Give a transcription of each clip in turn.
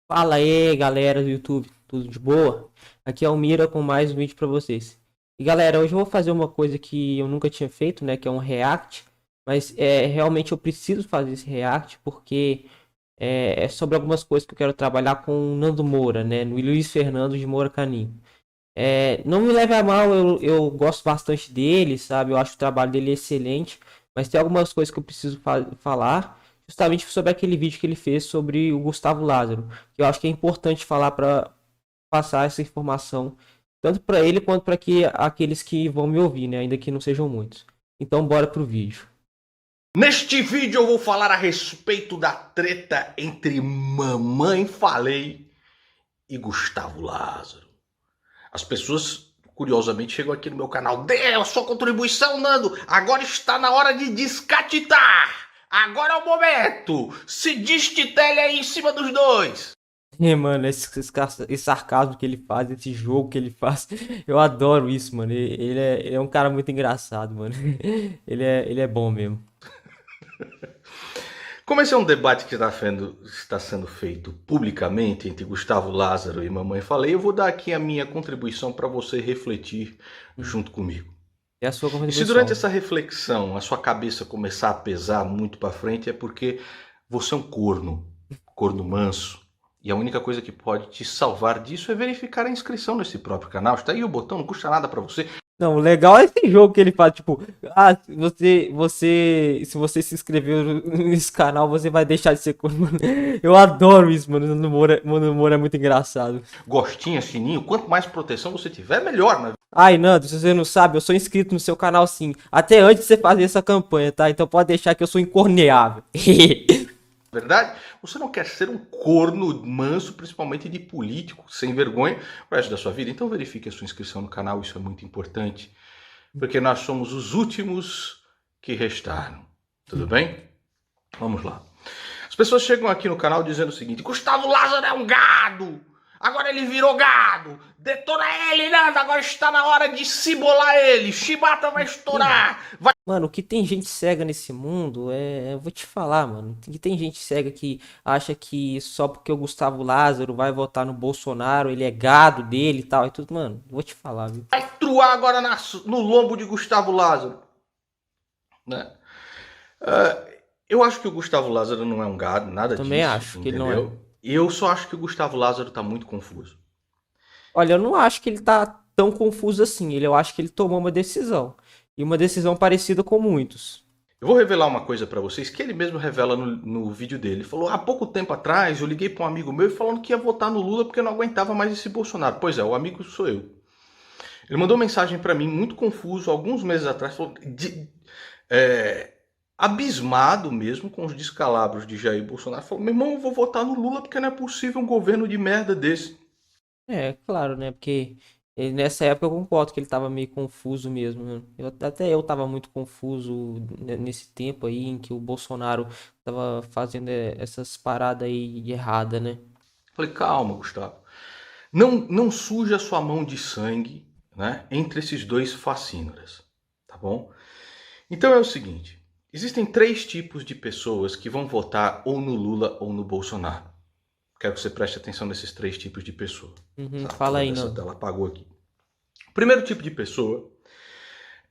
Fala aí, galera do YouTube, tudo de boa? Aqui é o Mira com mais um vídeo pra vocês. E galera, hoje eu vou fazer uma coisa que eu nunca tinha feito, né, que é um react, mas realmente eu preciso fazer esse react porque é sobre algumas coisas que eu quero trabalhar com o Nando Moura, né, no Luiz Fernando de Moura Caninho. Não me leve a mal, eu gosto bastante dele, sabe? Eu acho o trabalho dele excelente, mas tem algumas coisas que eu preciso falar, justamente sobre aquele vídeo que ele fez sobre o Gustavo Lázaro, que eu acho que é importante falar para passar essa informação, tanto para ele quanto para que aqueles que vão me ouvir, né? Ainda que não sejam muitos. Então, bora pro vídeo. Neste vídeo eu vou falar a respeito da treta entre Mamãe Falei e Gustavo Lázaro. As pessoas, curiosamente, chegam aqui no meu canal. Dê a sua contribuição, Nando. Agora está na hora de descatitar. Agora é o momento. Se destitele aí em cima dos dois. Mano, esse sarcasmo que ele faz, esse jogo que ele faz, eu adoro isso, mano. Ele é um cara muito engraçado, mano. Ele é bom mesmo. Como esse é um debate que está sendo feito publicamente entre Gustavo Lázaro e Mamãe Falei, eu vou dar aqui a minha contribuição para você refletir junto comigo. É a sua E se durante contribuição. essa reflexão a sua cabeça começar a pesar muito para frente, é porque você é um corno manso. E a única coisa que pode te salvar disso é verificar a inscrição nesse próprio canal. Está aí o botão, não custa nada para você. Não, o legal é esse jogo que ele faz, tipo, se você se inscrever nesse canal, você vai deixar de ser corno, mano. Eu adoro isso, mano. Mano, o humor é muito engraçado. Gostinha, sininho, quanto mais proteção você tiver, melhor, né? Ai, Nando, se você não sabe, eu sou inscrito no seu canal sim. Até antes de você fazer essa campanha, tá? Então pode deixar que eu sou incorneável. Verdade? Você não quer ser um corno manso, principalmente de político, sem vergonha, o resto da sua vida? Então verifique a sua inscrição no canal, isso é muito importante, porque nós somos os últimos que restaram. Tudo bem? Vamos lá. As pessoas chegam aqui no canal dizendo o seguinte: Gustavo Lázaro é um gado! Agora ele virou gado! Detona ele, Nanda! Agora está na hora de cibolar ele! Chibata vai estourar! Vai... Mano, o que tem gente cega nesse mundo eu vou te falar, mano. Que tem gente cega que acha que só porque o Gustavo Lázaro vai votar no Bolsonaro, ele é gado dele e tal e tudo, mano. Vou te falar, viu? vai truar agora no lombo de Gustavo Lázaro. Né? Eu acho que o Gustavo Lázaro não é um gado, nada Também disso, acho que ele não é. entendeu? E eu só acho que o Gustavo Lázaro tá muito confuso. Olha, eu não acho que ele tá tão confuso assim. Eu acho que ele tomou uma decisão. E uma decisão parecida com muitos. Eu vou revelar uma coisa para vocês que ele mesmo revela no vídeo dele. Ele falou: há pouco tempo atrás eu liguei para um amigo meu falando que ia votar no Lula porque eu não aguentava mais esse Bolsonaro. Pois é, o amigo sou eu. Ele mandou mensagem para mim muito confuso alguns meses atrás, falou, é, abismado mesmo com os descalabros de Jair Bolsonaro. Falou: meu irmão, eu vou votar no Lula porque não é possível um governo de merda desse. É, claro, né? Porque nessa época eu concordo que ele tava meio confuso mesmo, né? Até eu tava muito confuso nesse tempo aí em que o Bolsonaro tava fazendo essas paradas aí erradas, né? Falei: calma, Gustavo. Não suja sua mão de sangue, né, entre esses dois fascínoras, tá bom? Então é o seguinte, existem três tipos de pessoas que vão votar ou no Lula ou no Bolsonaro. Quero que você preste atenção nesses três tipos de pessoa. Uhum, A fala porra aí, dessa Nando. tela apagou aqui. O primeiro tipo de pessoa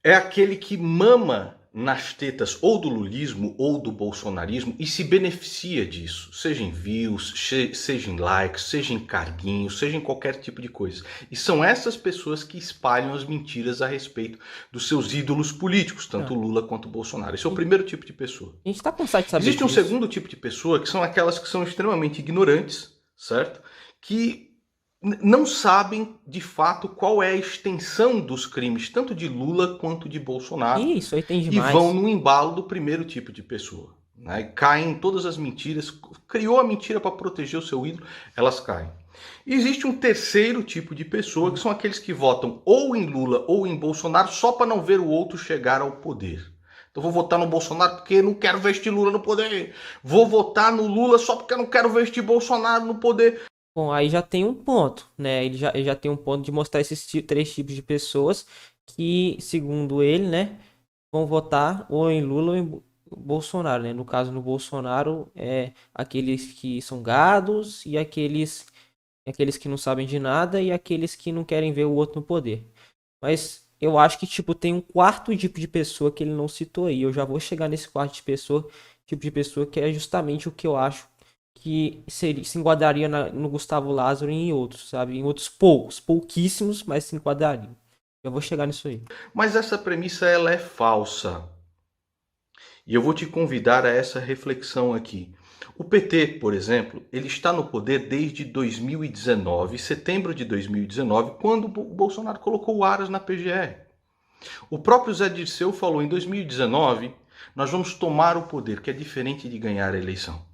é aquele que mama nas tetas ou do lulismo ou do bolsonarismo e se beneficia disso, seja em views, seja em likes, seja em carguinhos, seja em qualquer tipo de coisa. E são essas pessoas que espalham as mentiras a respeito dos seus ídolos políticos, tanto Ah, o Lula quanto o Bolsonaro. Esse é o primeiro tipo de pessoa. a gente tá cansado de saber Existe um disso. segundo tipo de pessoa que são aquelas que são extremamente ignorantes, certo? Que não sabem de fato qual é a extensão dos crimes, tanto de Lula quanto de Bolsonaro, Ih, isso aí tem e vão demais. no embalo do primeiro tipo de pessoa. Né? Caem em todas as mentiras, criou a mentira para proteger o seu ídolo, elas caem. E existe um terceiro tipo de pessoa, que são aqueles que votam ou em Lula ou em Bolsonaro só para não ver o outro chegar ao poder. Então vou votar no Bolsonaro porque não quero ver este Lula no poder. Vou votar no Lula só porque eu não quero ver este Bolsonaro no poder. Bom, aí já tem um ponto, né? Ele já tem um ponto de mostrar esses três tipos de pessoas que, segundo ele, né, vão votar ou em Lula o Bolsonaro, né? No caso, no Bolsonaro, é aqueles que são gados e aqueles que não sabem de nada e aqueles que não querem ver o outro no poder. Mas eu acho que, tipo, tem um quarto tipo de pessoa que ele não citou aí. Eu já vou chegar nesse quarto de pessoa, tipo de pessoa que é justamente o que eu acho que seria, se enquadraria no Gustavo Lázaro e em outros, sabe? Em outros poucos, pouquíssimos, mas se enquadrariam. Eu vou chegar nisso aí. Mas essa premissa ela é falsa. E eu vou te convidar a essa reflexão aqui. O PT, por exemplo, ele está no poder desde 2019, setembro de 2019, quando o Bolsonaro colocou o Aras na PGR. O próprio Zé Dirceu falou em 2019, nós vamos tomar o poder, que é diferente de ganhar a eleição.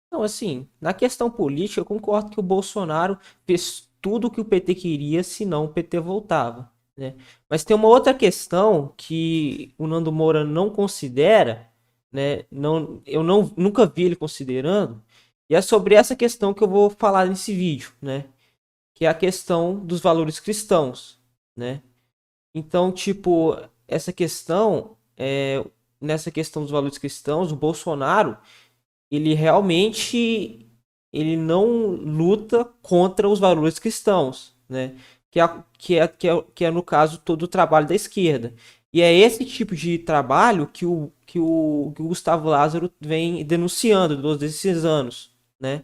Então, assim, na questão política, eu concordo que o Bolsonaro fez tudo o que o PT queria, senão o PT voltava, né? Mas tem uma outra questão que o Nando Moura não considera, né? Não, eu não, nunca vi ele considerando, e é sobre essa questão que eu vou falar nesse vídeo, né? Que é a questão dos valores cristãos, né? Então, tipo, essa questão, nessa questão dos valores cristãos, o Bolsonaro ele realmente ele não luta contra os valores cristãos, né? Que é no caso todo o trabalho da esquerda. E é esse tipo de trabalho que o Gustavo Lázaro vem denunciando todos esses anos, né?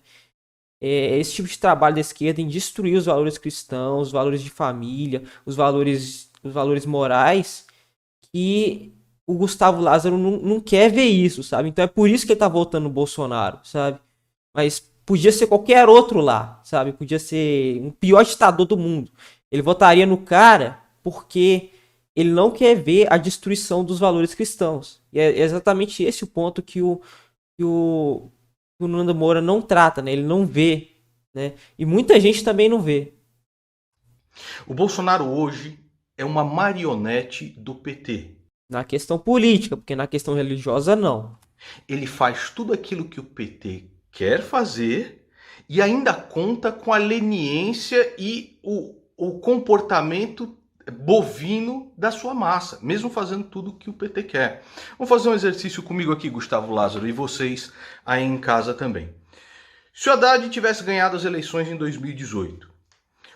É esse tipo de trabalho da esquerda em destruir os valores cristãos, os valores de família, os valores morais que o Gustavo Lázaro não quer ver isso, sabe? Então é por isso que ele tá votando no Bolsonaro, sabe? Mas podia ser qualquer outro lá, sabe? Podia ser um pior ditador do mundo. Ele votaria no cara porque ele não quer ver a destruição dos valores cristãos. E é exatamente esse o ponto que o Nando Moura não trata, né? Ele não vê, né? E muita gente também não vê. O Bolsonaro hoje é uma marionete do PT. Na questão política, porque na questão religiosa, não. Ele faz tudo aquilo que o PT quer fazer e ainda conta com a leniência e o comportamento bovino da sua massa, mesmo fazendo tudo o que o PT quer. Vamos fazer um exercício comigo aqui, Gustavo Lázaro, e vocês aí em casa também. Se o Haddad tivesse ganhado as eleições em 2018,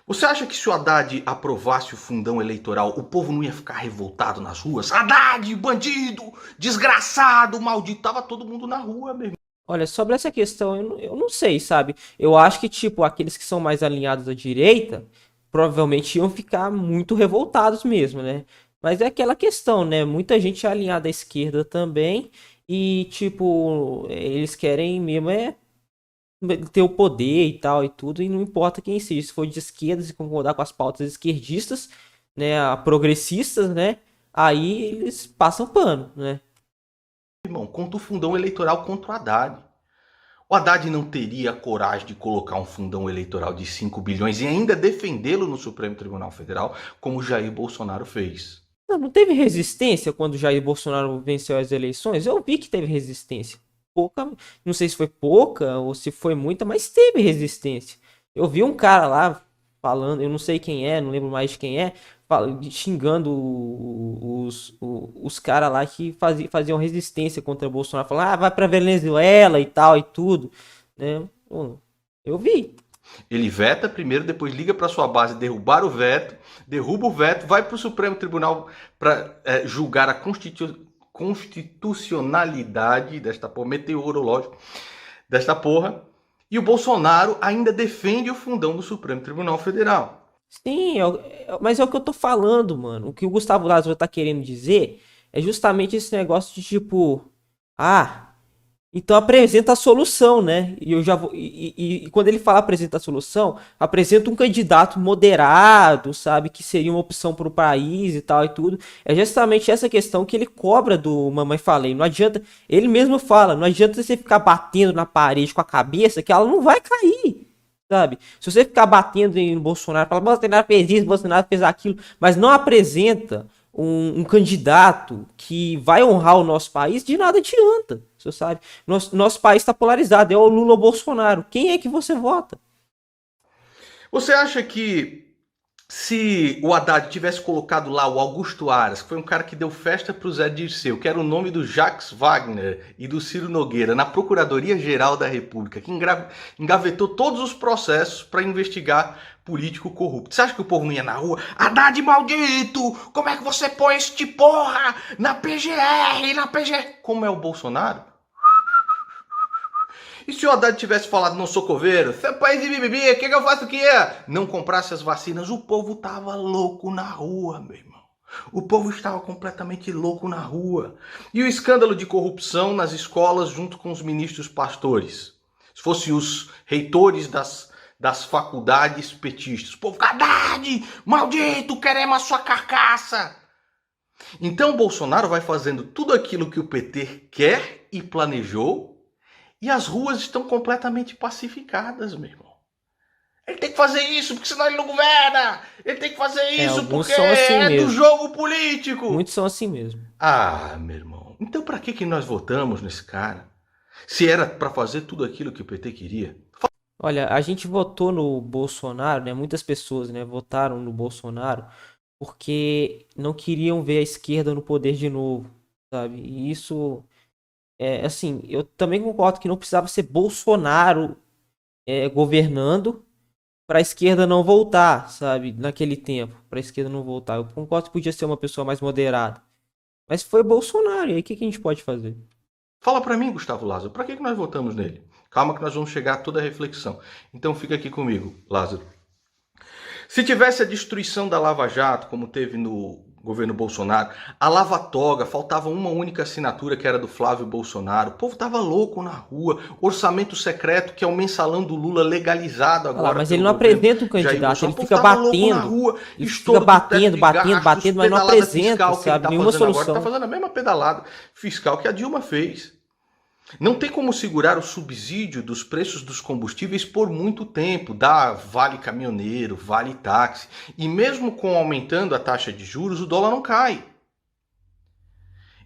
você acha que se o Haddad aprovasse o fundão eleitoral, o povo não ia ficar revoltado nas ruas? Haddad, bandido, desgraçado, maldito, tava todo mundo na rua, meu irmão. Olha, sobre essa questão, eu não sei, sabe? Eu acho que, tipo, aqueles que são mais alinhados à direita, provavelmente iam ficar muito revoltados mesmo, né? Mas é aquela questão, né? Muita gente é alinhada à esquerda também, e, tipo, eles querem mesmo ter o poder e tal e tudo, e não importa quem seja, se for de esquerda, se concordar com as pautas esquerdistas, né? Progressistas, né? Aí eles passam pano, né? Irmão, contra o fundão eleitoral contra o Haddad. O Haddad não teria coragem de colocar um fundão eleitoral de 5 bilhões e ainda defendê-lo no Supremo Tribunal Federal, como Jair Bolsonaro fez. Não teve resistência quando Jair Bolsonaro venceu as eleições? Eu vi que teve resistência. Pouca, não sei se foi pouca ou se foi muita, mas teve resistência. Eu vi um cara lá falando, eu não sei quem é, não lembro mais de quem é, xingando os caras lá que faziam resistência contra o Bolsonaro, falando, vai pra Venezuela e tal e tudo, né? Pô, eu vi. Ele veta primeiro, depois liga para sua base derrubar o veto, derruba o veto, vai para o Supremo Tribunal para julgar a constitucionalidade desta porra, meteorológico desta porra. E o Bolsonaro ainda defende o fundão do Supremo Tribunal Federal. Sim, mas é o que eu tô falando, mano. O que o Gustavo Lázaro tá querendo dizer é justamente esse negócio de tipo, ah, então apresenta a solução, né? E eu já vou. E quando ele fala apresenta a solução, apresenta um candidato moderado, sabe? Que seria uma opção para o país e tal e tudo. É justamente essa questão que ele cobra do Mamãe Falei. Não adianta. Ele mesmo fala, não adianta você ficar batendo na parede com a cabeça que ela não vai cair. Sabe? Se você ficar batendo no Bolsonaro, fala, Bolsonaro fez isso, Bolsonaro fez aquilo, mas não apresenta um candidato que vai honrar o nosso país, de nada adianta. Você sabe? Nosso país está polarizado, é o Lula ou Bolsonaro. Quem é que você vota? Você acha que Se o Haddad tivesse colocado lá o Augusto Aras, que foi um cara que deu festa para o Zé Dirceu, que era o nome do Jacques Wagner e do Ciro Nogueira, na Procuradoria-Geral da República, que engavetou todos os processos para investigar político corrupto. Você acha que o povo não ia na rua? Haddad maldito! Como é que você põe este porra na PGR, na PGR? Como é o Bolsonaro? E se o Haddad tivesse falado, não sou coveiro, seu país de bibibi, o que eu faço que é? Não comprasse as vacinas, o povo tava louco na rua, meu irmão. O povo estava completamente louco na rua. E o escândalo de corrupção nas escolas junto com os ministros pastores? Se fossem os reitores das faculdades petistas. O povo, Haddad, maldito, queremos a sua carcaça. Então Bolsonaro vai fazendo tudo aquilo que o PT quer e planejou, e as ruas estão completamente pacificadas, meu irmão. Ele tem que fazer isso, porque senão ele não governa. Ele tem que fazer isso, porque assim é mesmo. do jogo político. Muitos são assim mesmo. Ah, meu irmão. Então pra que nós votamos nesse cara? Se era pra fazer tudo aquilo que o PT queria. Olha, a gente votou no Bolsonaro, né? Muitas pessoas, né, votaram no Bolsonaro porque não queriam ver a esquerda no poder de novo, sabe? E isso assim, eu também concordo que não precisava ser Bolsonaro governando para a esquerda não voltar, sabe? Naquele tempo, para a esquerda não voltar. Eu concordo que podia ser uma pessoa mais moderada. Mas foi Bolsonaro, e aí o que a gente pode fazer? Fala pra mim, Gustavo Lázaro, pra que nós votamos nele? Calma que nós vamos chegar a toda a reflexão. Então fica aqui comigo, Lázaro. Se tivesse a destruição da Lava Jato, como teve no governo Bolsonaro, a Lava Toga, faltava uma única assinatura que era do Flávio Bolsonaro, o povo tava louco na rua, orçamento secreto, que é o mensalão do Lula legalizado agora. Mas ele não apresenta um candidato, ele fica batendo, batendo, mas não apresenta, sabe, nenhuma solução. Agora tá fazendo a mesma pedalada fiscal que a Dilma fez. Não tem como segurar o subsídio dos preços dos combustíveis por muito tempo, dá vale caminhoneiro, vale táxi, e mesmo com aumentando a taxa de juros, o dólar não cai.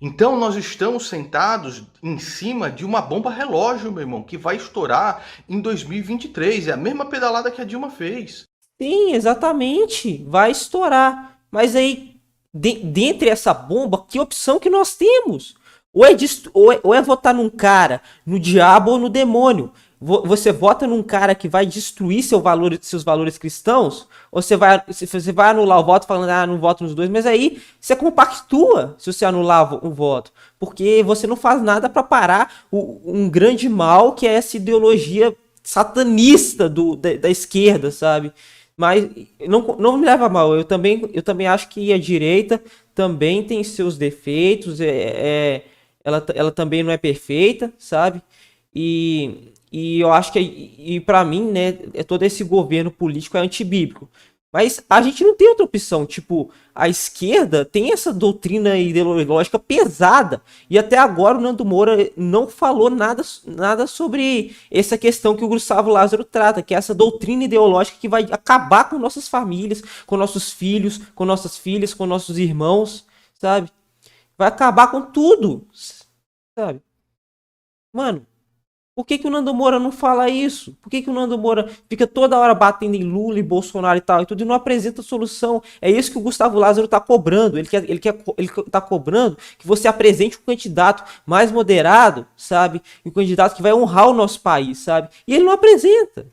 Então nós estamos sentados em cima de uma bomba relógio, meu irmão, que vai estourar em 2023, é a mesma pedalada que a Dilma fez. Sim, exatamente, vai estourar, mas aí, dentre essa bomba, que opção que nós temos? Ou é votar num cara, no diabo ou no demônio. Você vota num cara que vai destruir seus valores cristãos? Ou você vai anular o voto falando, não voto nos dois? Mas aí você compactua se você anular o voto. Porque você não faz nada para parar um grande mal que é essa ideologia satanista da esquerda, sabe? Mas não me leva a mal, eu também acho que a direita também tem seus defeitos, ela também não é perfeita, sabe? E eu acho que, para mim, né, todo esse governo político é antibíblico. Mas a gente não tem outra opção. Tipo, a esquerda tem essa doutrina ideológica pesada. E até agora o Nando Moura não falou nada sobre essa questão que o Gustavo Lázaro trata, que é essa doutrina ideológica que vai acabar com nossas famílias, com nossos filhos, com nossas filhas, com nossos irmãos, sabe? Vai acabar com tudo, sabe? Mano, por que o Nando Moura não fala isso? Por que o Nando Moura fica toda hora batendo em Lula e Bolsonaro e tal e tudo e não apresenta solução? É isso que o Gustavo Lázaro tá cobrando. Ele tá cobrando que você apresente um candidato mais moderado, sabe? Um candidato que vai honrar o nosso país, sabe? E ele não apresenta.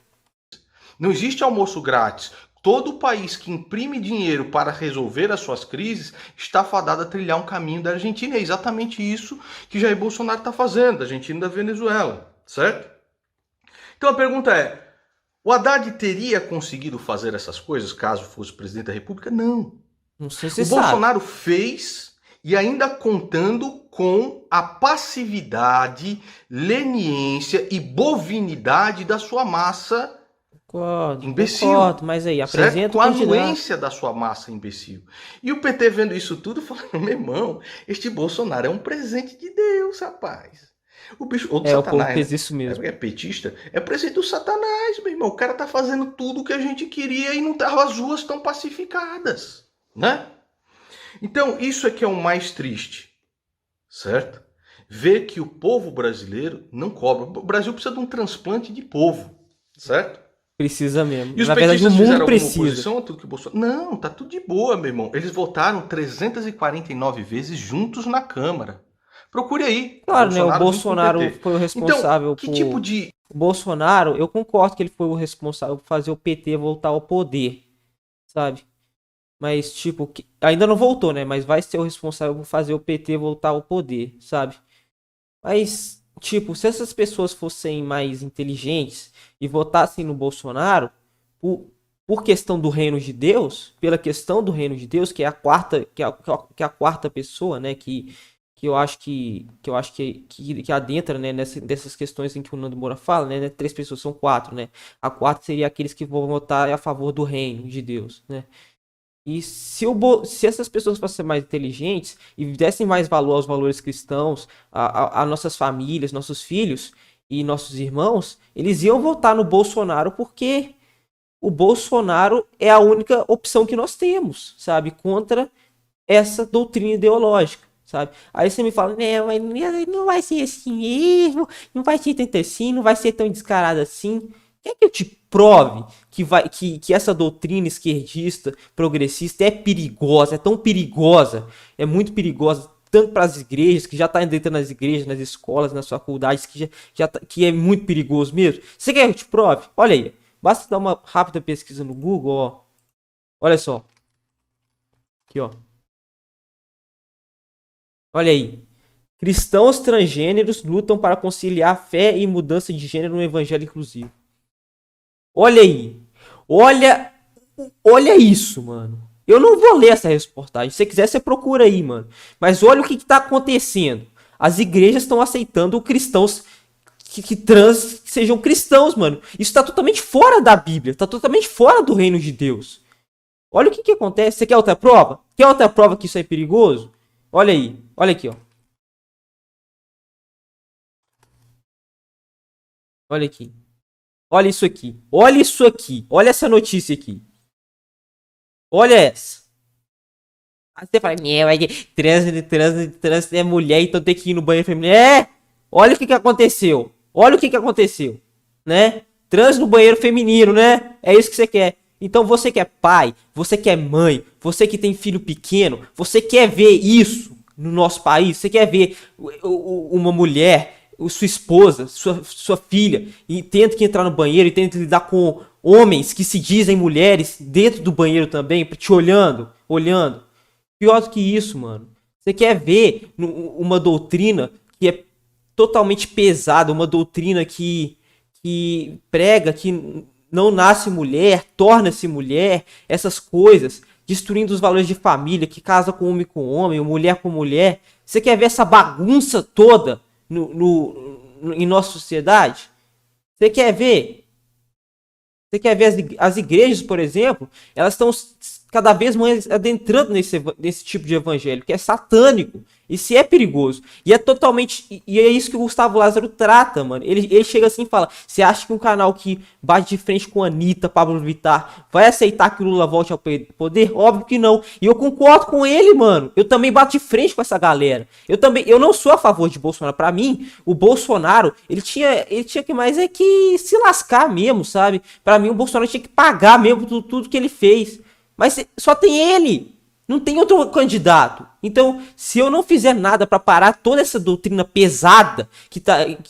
Não existe almoço grátis. Todo país que imprime dinheiro para resolver as suas crises está fadado a trilhar um caminho da Argentina. É exatamente isso que Jair Bolsonaro está fazendo, da Argentina e da Venezuela. Certo? Então a pergunta é, o Haddad teria conseguido fazer essas coisas caso fosse presidente da República? Não. Não sei se o Bolsonaro fez e ainda contando com a passividade, leniência e bovinidade da sua massa imbecil. Concordo, mas aí apresenta com a anuência da sua massa imbecil. E o PT vendo isso tudo falando, meu irmão, este Bolsonaro é um presente de Deus, rapaz. O bicho, ou do Satanás, o povo fez isso mesmo. É petista, é presente do Satanás, meu irmão. O cara tá fazendo tudo o que a gente queria e não tá, as ruas estão pacificadas, né? Então, isso é que é o mais triste, certo? Ver que o povo brasileiro não cobra. O Brasil precisa de um transplante de povo, certo? Precisa mesmo. E os Na verdade, o petistas fizeram mundo alguma precisa. oposição a tudo que o Bolsonaro... Não, tá tudo de boa, meu irmão. Eles votaram 349 vezes juntos na Câmara. Procure aí, Claro, né? O Bolsonaro junto com o Bolsonaro PT. foi o Então, responsável que tipo por. de... O Bolsonaro, eu concordo que ele foi o responsável por fazer o PT voltar ao poder, sabe? Mas, tipo, ainda não voltou, né? Mas vai ser o responsável por fazer o PT voltar ao poder, sabe? Mas, tipo, se essas pessoas fossem mais inteligentes e votassem no Bolsonaro, por, por questão do reino de Deus, pela questão do reino de Deus, que é a quarta, que é a quarta pessoa, né? Que adentra, né, nessas questões em que o Nando Moura fala, né? Três pessoas, são quatro, né? A quarta seria aqueles que vão votar a favor do reino de Deus, né? E se essas pessoas fossem mais inteligentes e dessem mais valor aos valores cristãos, a nossas famílias, nossos filhos e nossos irmãos, eles iam votar no Bolsonaro porque o Bolsonaro é a única opção que nós temos, sabe? Contra essa doutrina ideológica, sabe? Aí você me fala, mas não vai ser assim mesmo, não vai ser tanto assim, não vai ser tão descarado assim. Quer que eu te prove que essa doutrina esquerdista, progressista é perigosa, é tão perigosa, é muito perigosa, tanto para as igrejas, que já está entrando nas igrejas, nas escolas, nas faculdades, que é muito perigoso mesmo. Você quer que eu te prove? Olha aí, basta dar uma rápida pesquisa no Google, ó. Olha só. Aqui, ó. Olha aí. Cristãos transgêneros lutam para conciliar fé e mudança de gênero no evangelho inclusivo. Olha aí. Olha, olha isso, mano. Eu não vou ler essa reportagem. Se você quiser, você procura aí, mano. Mas olha o que está acontecendo. As igrejas estão aceitando cristãos que trans sejam cristãos, mano. Isso está totalmente fora da Bíblia. Está totalmente fora do reino de Deus. Olha o que acontece. Você quer outra prova? Quer outra prova que isso é perigoso? Olha aí. Olha aqui, ó. Olha aqui. Olha isso aqui. Olha isso aqui. Olha essa notícia aqui. Olha essa. Aí você fala, trans é mulher, então tem que ir no banheiro feminino. Olha o que aconteceu. Olha o que aconteceu. Né? Trans no banheiro feminino, né? É isso que você quer. Então você que é pai, você que é mãe, você que tem filho pequeno, você quer ver isso no nosso país? Você quer ver uma mulher, sua esposa, sua filha, e tendo que entrar no banheiro e tendo que lidar com homens que se dizem mulheres dentro do banheiro também, te olhando. Pior do que isso, mano. Você quer ver uma doutrina que é totalmente pesada, uma doutrina que prega que não nasce mulher, torna-se mulher, essas coisas, destruindo os valores de família, que casa com homem, mulher com mulher. Você quer ver essa bagunça toda em nossa sociedade? Você quer ver? Você quer ver as igrejas, por exemplo, elas estão cada vez mais adentrando nesse tipo de evangelho, que é satânico. Isso é perigoso. E é totalmente. E é isso que o Gustavo Lázaro trata, mano. Ele chega assim e fala: você acha que um canal que bate de frente com a Anitta, Pablo Vittar, vai aceitar que o Lula volte ao poder? Óbvio que não. E eu concordo com ele, mano. Eu também bato de frente com essa galera. Eu não sou a favor de Bolsonaro. Pra mim, o Bolsonaro, ele tinha que mais é que se lascar mesmo, sabe? Pra mim, o Bolsonaro tinha que pagar mesmo tudo que ele fez. Mas só tem ele. Não tem outro candidato. Então, se eu não fizer nada para parar toda essa doutrina pesada,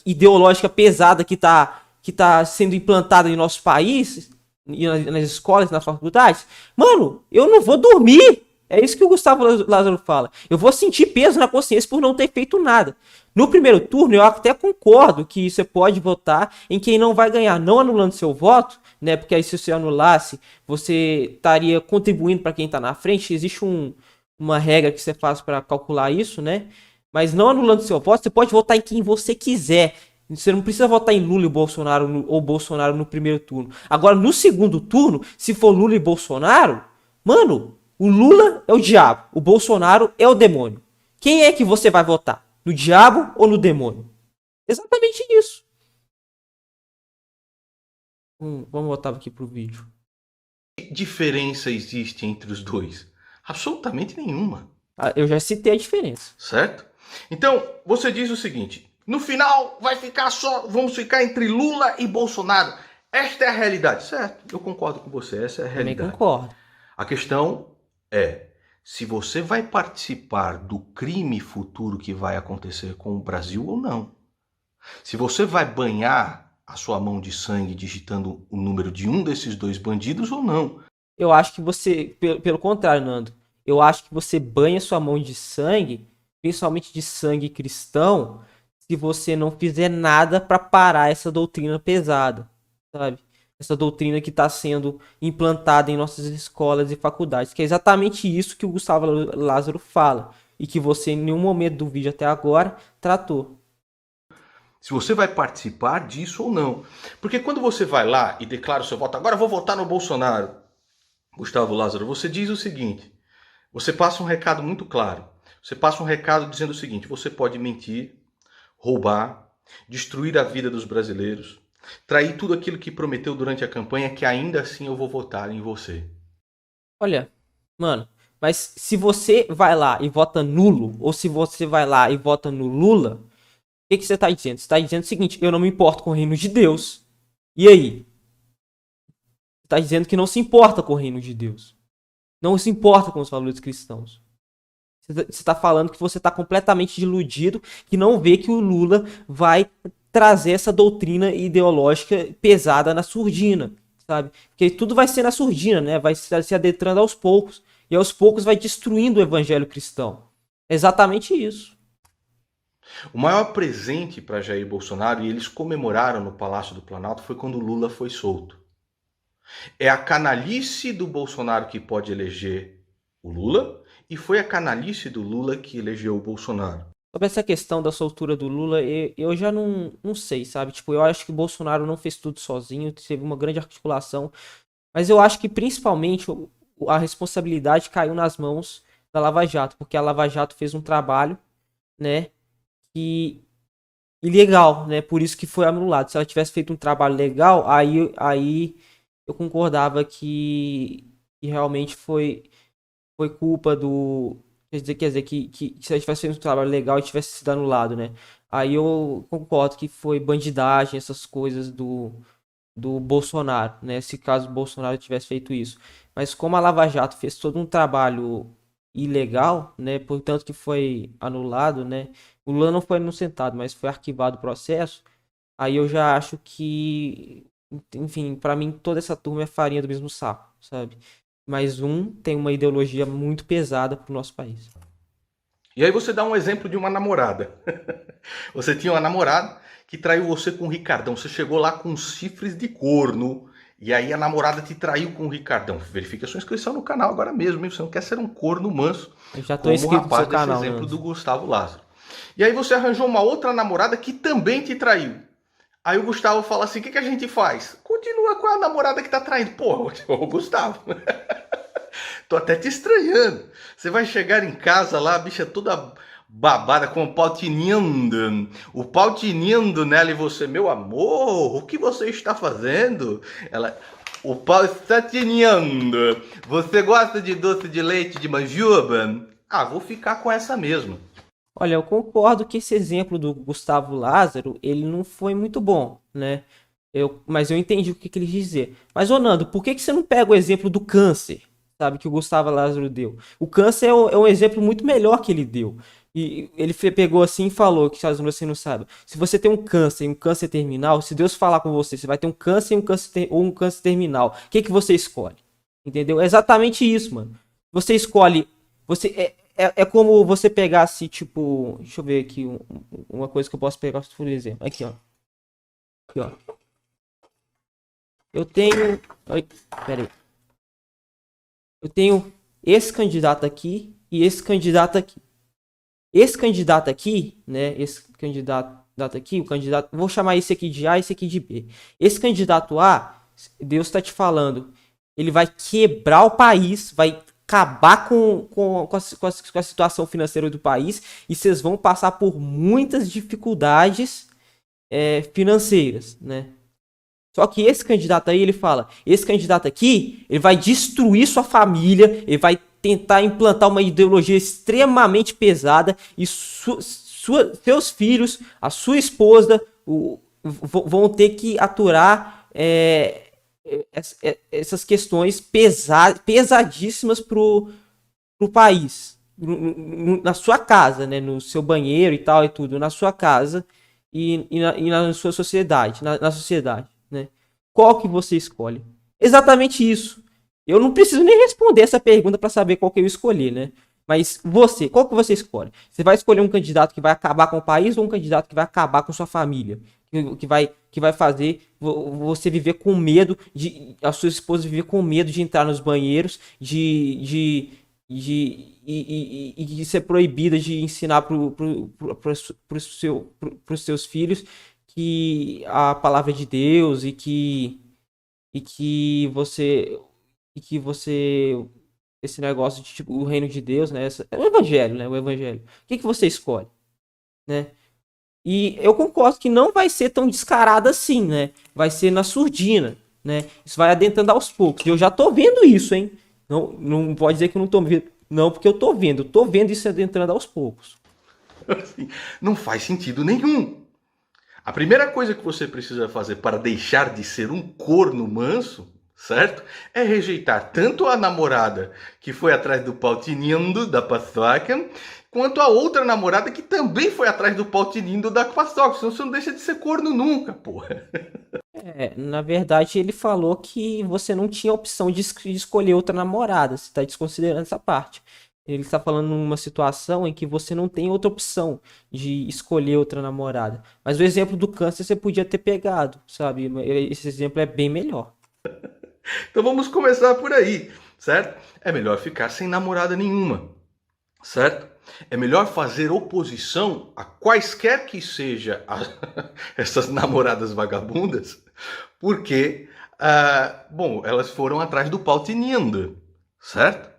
ideológica pesada que tá sendo implantada em nosso país, nas escolas, nas faculdades, mano, eu não vou dormir. É isso que o Gustavo Lázaro fala. Eu vou sentir peso na consciência por não ter feito nada. No primeiro turno, eu até concordo que você pode votar em quem não vai ganhar, não anulando seu voto, né? Porque aí se você anulasse, você estaria contribuindo para quem está na frente. Existe uma regra que você faz para calcular isso, né? Mas não anulando seu voto, você pode votar em quem você quiser. Você não precisa votar em Lula e Bolsonaro ou Bolsonaro no primeiro turno. Agora, no segundo turno, se for Lula e Bolsonaro, mano, o Lula é o diabo, o Bolsonaro é o demônio. Quem é que você vai votar? No diabo ou no demônio? Exatamente isso. Vamos voltar aqui pro vídeo. Que diferença existe entre os dois? Absolutamente nenhuma. Eu já citei a diferença. Certo? Então, você diz o seguinte: no final vamos ficar entre Lula e Bolsonaro. Esta é a realidade. Certo, eu concordo com você, essa é a Também realidade. concordo. A questão é, se você vai participar do crime futuro que vai acontecer com o Brasil ou não. Se você vai banhar a sua mão de sangue digitando o número de um desses dois bandidos ou não. Eu acho que você, pelo contrário, Nando, eu acho que você banha sua mão de sangue, principalmente de sangue cristão, se você não fizer nada para parar essa doutrina pesada, sabe? Essa doutrina que está sendo implantada em nossas escolas e faculdades, que é exatamente isso que o Gustavo Lázaro fala e que você em nenhum momento do vídeo até agora tratou. Se você vai participar disso ou não. Porque quando você vai lá e declara o seu voto, agora eu vou votar no Bolsonaro, Gustavo Lázaro, você diz o seguinte, você passa um recado muito claro. Você passa um recado dizendo o seguinte, você pode mentir, roubar, destruir a vida dos brasileiros, trair tudo aquilo que prometeu durante a campanha, que ainda assim eu vou votar em você. Olha, mano, mas se você vai lá e vota nulo, ou se você vai lá e vota no Lula, o que você tá dizendo? Você tá dizendo o seguinte, eu não me importo com o reino de Deus. E aí? Você tá dizendo que não se importa com o reino de Deus. Não se importa com os valores cristãos. Você tá falando que você tá completamente iludido, que não vê que o Lula vai trazer essa doutrina ideológica pesada na surdina, sabe? Porque tudo vai ser na surdina, né? Vai se adentrando aos poucos. E aos poucos vai destruindo o evangelho cristão. É exatamente isso. O maior presente para Jair Bolsonaro, e eles comemoraram no Palácio do Planalto, foi quando Lula foi solto. É a canalice do Bolsonaro que pode eleger o Lula, e foi a canalice do Lula que elegeu o Bolsonaro. Sobre essa questão da soltura do Lula, eu já não sei, sabe? Tipo, eu acho que o Bolsonaro não fez tudo sozinho, teve uma grande articulação. Mas eu acho que principalmente a responsabilidade caiu nas mãos da Lava Jato, porque a Lava Jato fez um trabalho, né, que ilegal, né? Por isso que foi anulado. Se ela tivesse feito um trabalho legal, aí eu concordava que realmente foi culpa do. Quer dizer que se ela tivesse feito um trabalho legal e tivesse sido anulado, né? Aí eu concordo que foi bandidagem, essas coisas do Bolsonaro, né? Se caso o Bolsonaro tivesse feito isso. Mas como a Lava Jato fez todo um trabalho ilegal, né? Portanto que foi anulado, né? O Lula não foi inocentado, mas foi arquivado o processo. Aí eu já acho que, enfim, pra mim toda essa turma é farinha do mesmo saco, sabe? Mas um tem uma ideologia muito pesada pro nosso país. E aí você dá um exemplo de uma namorada. Você tinha uma namorada que traiu você com o Ricardão. Você chegou lá com chifres de corno. E aí a namorada te traiu com o Ricardão. Verifique a sua inscrição no canal agora mesmo, hein? Você não quer ser um corno manso, Eu já tô como o inscrito no rapaz seu desse canal, exemplo do Nando. Gustavo Lázaro. E aí você arranjou uma outra namorada que também te traiu. Aí o Gustavo fala assim, o que a gente faz? Continua com a namorada que tá traindo. Porra, ô Gustavo, tô até te estranhando. Você vai chegar em casa lá, a bicha toda babada, com o pau tinindo. O pau tinindo nela e você, meu amor, o que você está fazendo? Ela, o pau está tinindo. Você gosta de doce de leite de manjuba? Ah, vou ficar com essa mesmo. Olha, eu concordo que esse exemplo do Gustavo Lázaro, ele não foi muito bom, né? Mas eu entendi o que ele quis dizer. Mas, ô Nando, por que você não pega o exemplo do câncer, sabe, que o Gustavo Lázaro deu? O câncer é um exemplo muito melhor que ele deu. E ele pegou assim e falou, que caso você não sabe, se você tem um câncer e um câncer terminal, se Deus falar com você, você vai ter um câncer e ou um câncer terminal, o que você escolhe? Entendeu? É exatamente isso, mano. Você escolhe. É como você pegasse, tipo. Deixa eu ver aqui uma coisa que eu posso pegar, por exemplo. Aqui, ó. Aqui, ó. Eu tenho. Ai, pera aí. Eu tenho esse candidato aqui e esse candidato aqui. Esse candidato aqui, né? Esse candidato aqui, o candidato. Vou chamar esse aqui de A e esse aqui de B. Esse candidato A, Deus está te falando. Ele vai quebrar o país, vai acabar com a situação financeira do país e vocês vão passar por muitas dificuldades financeiras, né? Só que esse candidato aí, ele fala, esse candidato aqui, ele vai destruir sua família, ele vai tentar implantar uma ideologia extremamente pesada e seus filhos, a sua esposa, vão ter que aturar essas questões pesadíssimas pro país. Na sua casa, né? No seu banheiro e tal e tudo, na sua casa na sua sociedade, na sociedade, né? Qual que você escolhe? Exatamente isso. Eu não preciso nem responder essa pergunta para saber qual que eu escolhi, né? Mas você, qual que você escolhe? Você vai escolher um candidato que vai acabar com o país ou um candidato que vai acabar com sua família? Que vai fazer você viver com medo de a sua esposa viver com medo de entrar nos banheiros, de ser proibida de ensinar pros seus filhos que a palavra de Deus e que você e que você esse negócio de tipo o reino de Deus, né? É o evangelho, né? O evangelho. O que você escolhe, né? E eu concordo que não vai ser tão descarado assim, né? Vai ser na surdina, né? Isso vai adentrando aos poucos. E eu já tô vendo isso, hein? Não pode dizer que eu não tô vendo, não, porque eu tô vendo. Eu tô vendo isso adentrando aos poucos. Assim, não faz sentido nenhum. A primeira coisa que você precisa fazer para deixar de ser um corno manso, certo? É rejeitar tanto a namorada que foi atrás do pau tinindo da paçoca, quanto a outra namorada que também foi atrás do pau tinindo da paçoca. Senão você não deixa de ser corno nunca, porra. Na verdade, ele falou que você não tinha opção de escolher outra namorada. Você está desconsiderando essa parte. Ele está falando numa situação em que você não tem outra opção de escolher outra namorada. Mas o exemplo do câncer você podia ter pegado, sabe? Esse exemplo é bem melhor. Então vamos começar por aí, certo? É melhor ficar sem namorada nenhuma, certo? É melhor fazer oposição a quaisquer que seja essas namoradas vagabundas, porque, bom, elas foram atrás do pau tinindo, certo?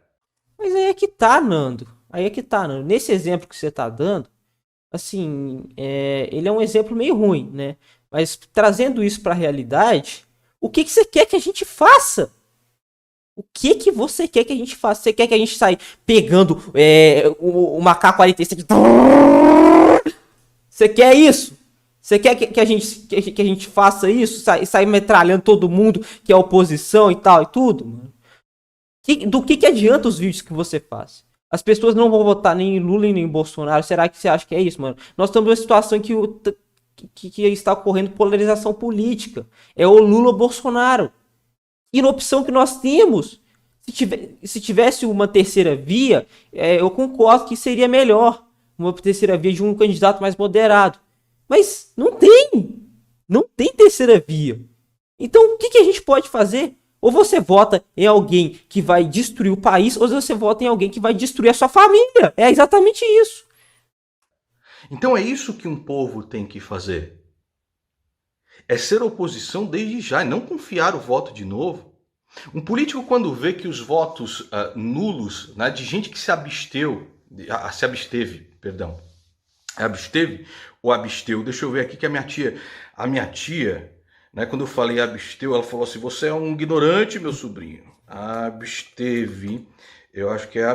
Mas aí é que tá, Nando. Aí é que tá, Nando. Nesse exemplo que você tá dando, assim, ele é um exemplo meio ruim, né? Mas trazendo isso para a realidade, o que você quer que a gente faça? O que você quer que a gente faça? Você quer que a gente saia pegando uma K-47? Você quer isso? Você quer que a gente faça isso? Sair metralhando todo mundo que é oposição e tal e tudo? Mano? Do que adianta os vídeos que você faz? As pessoas não vão votar nem em Lula nem em Bolsonaro. Será que você acha que é isso, mano? Nós estamos numa situação em que está ocorrendo polarização política. É o Lula ou Bolsonaro. E na opção que nós temos, se tivesse uma terceira via, eu concordo que seria melhor. Uma terceira via de um candidato mais moderado. Mas não tem. Não tem terceira via. Então, o que a gente pode fazer? Ou você vota em alguém que vai destruir o país, ou você vota em alguém que vai destruir a sua família. É exatamente isso. Então é isso que um povo tem que fazer. É ser oposição desde já e não confiar o voto de novo. Um político, quando vê que os votos nulos, né, de gente que se absteve, perdão, absteve ou absteu, deixa eu ver aqui que a minha tia, né, quando eu falei absteu, ela falou assim: você é um ignorante, meu sobrinho. Absteve, eu acho que é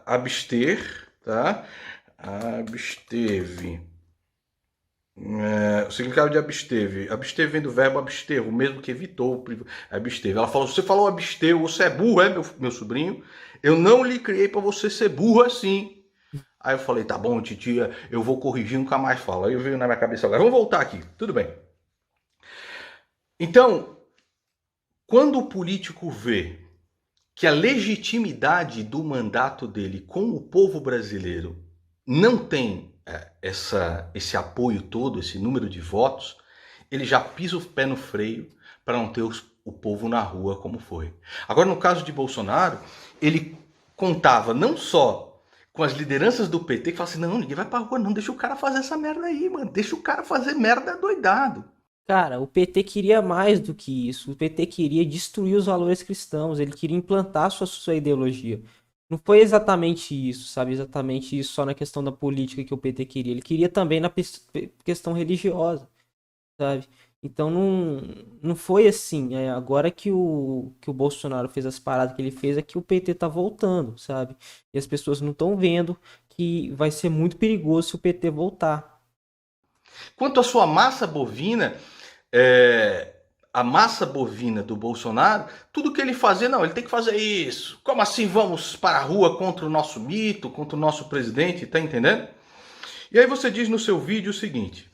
abster, tá? Absteve. O significado de absteve. Absteve vem do verbo abster, o mesmo que evitou. Absteve. Ela falou: você falou absteu, você é burro, meu sobrinho? Eu não lhe criei para você ser burro assim. Aí eu falei: tá bom, titia, eu vou corrigir, nunca mais falo. Aí eu veio na minha cabeça agora. Vamos voltar aqui, tudo bem. Então, quando o político vê que a legitimidade do mandato dele com o povo brasileiro não tem esse apoio todo, esse número de votos, ele já pisa o pé no freio para não ter o povo na rua como foi. Agora, no caso de Bolsonaro, ele contava não só com as lideranças do PT que falavam assim: não, ninguém vai pra rua não, deixa o cara fazer essa merda aí, mano, deixa o cara fazer merda doidado. Cara, o PT queria mais do que isso. O PT queria destruir os valores cristãos. Ele queria implantar sua ideologia. Não foi exatamente isso, sabe? Exatamente isso só na questão da política que o PT queria. Ele queria também na questão religiosa, sabe? Então não foi assim. Agora que o Bolsonaro fez as paradas que ele fez, é que o PT tá voltando, sabe? E as pessoas não estão vendo que vai ser muito perigoso se o PT voltar. Quanto à sua massa bovina, é, a massa bovina do Bolsonaro, tudo que ele fazer, não, ele tem que fazer isso. Como assim vamos para a rua contra o nosso mito, contra o nosso presidente, tá entendendo? E aí você diz no seu vídeo o seguinte: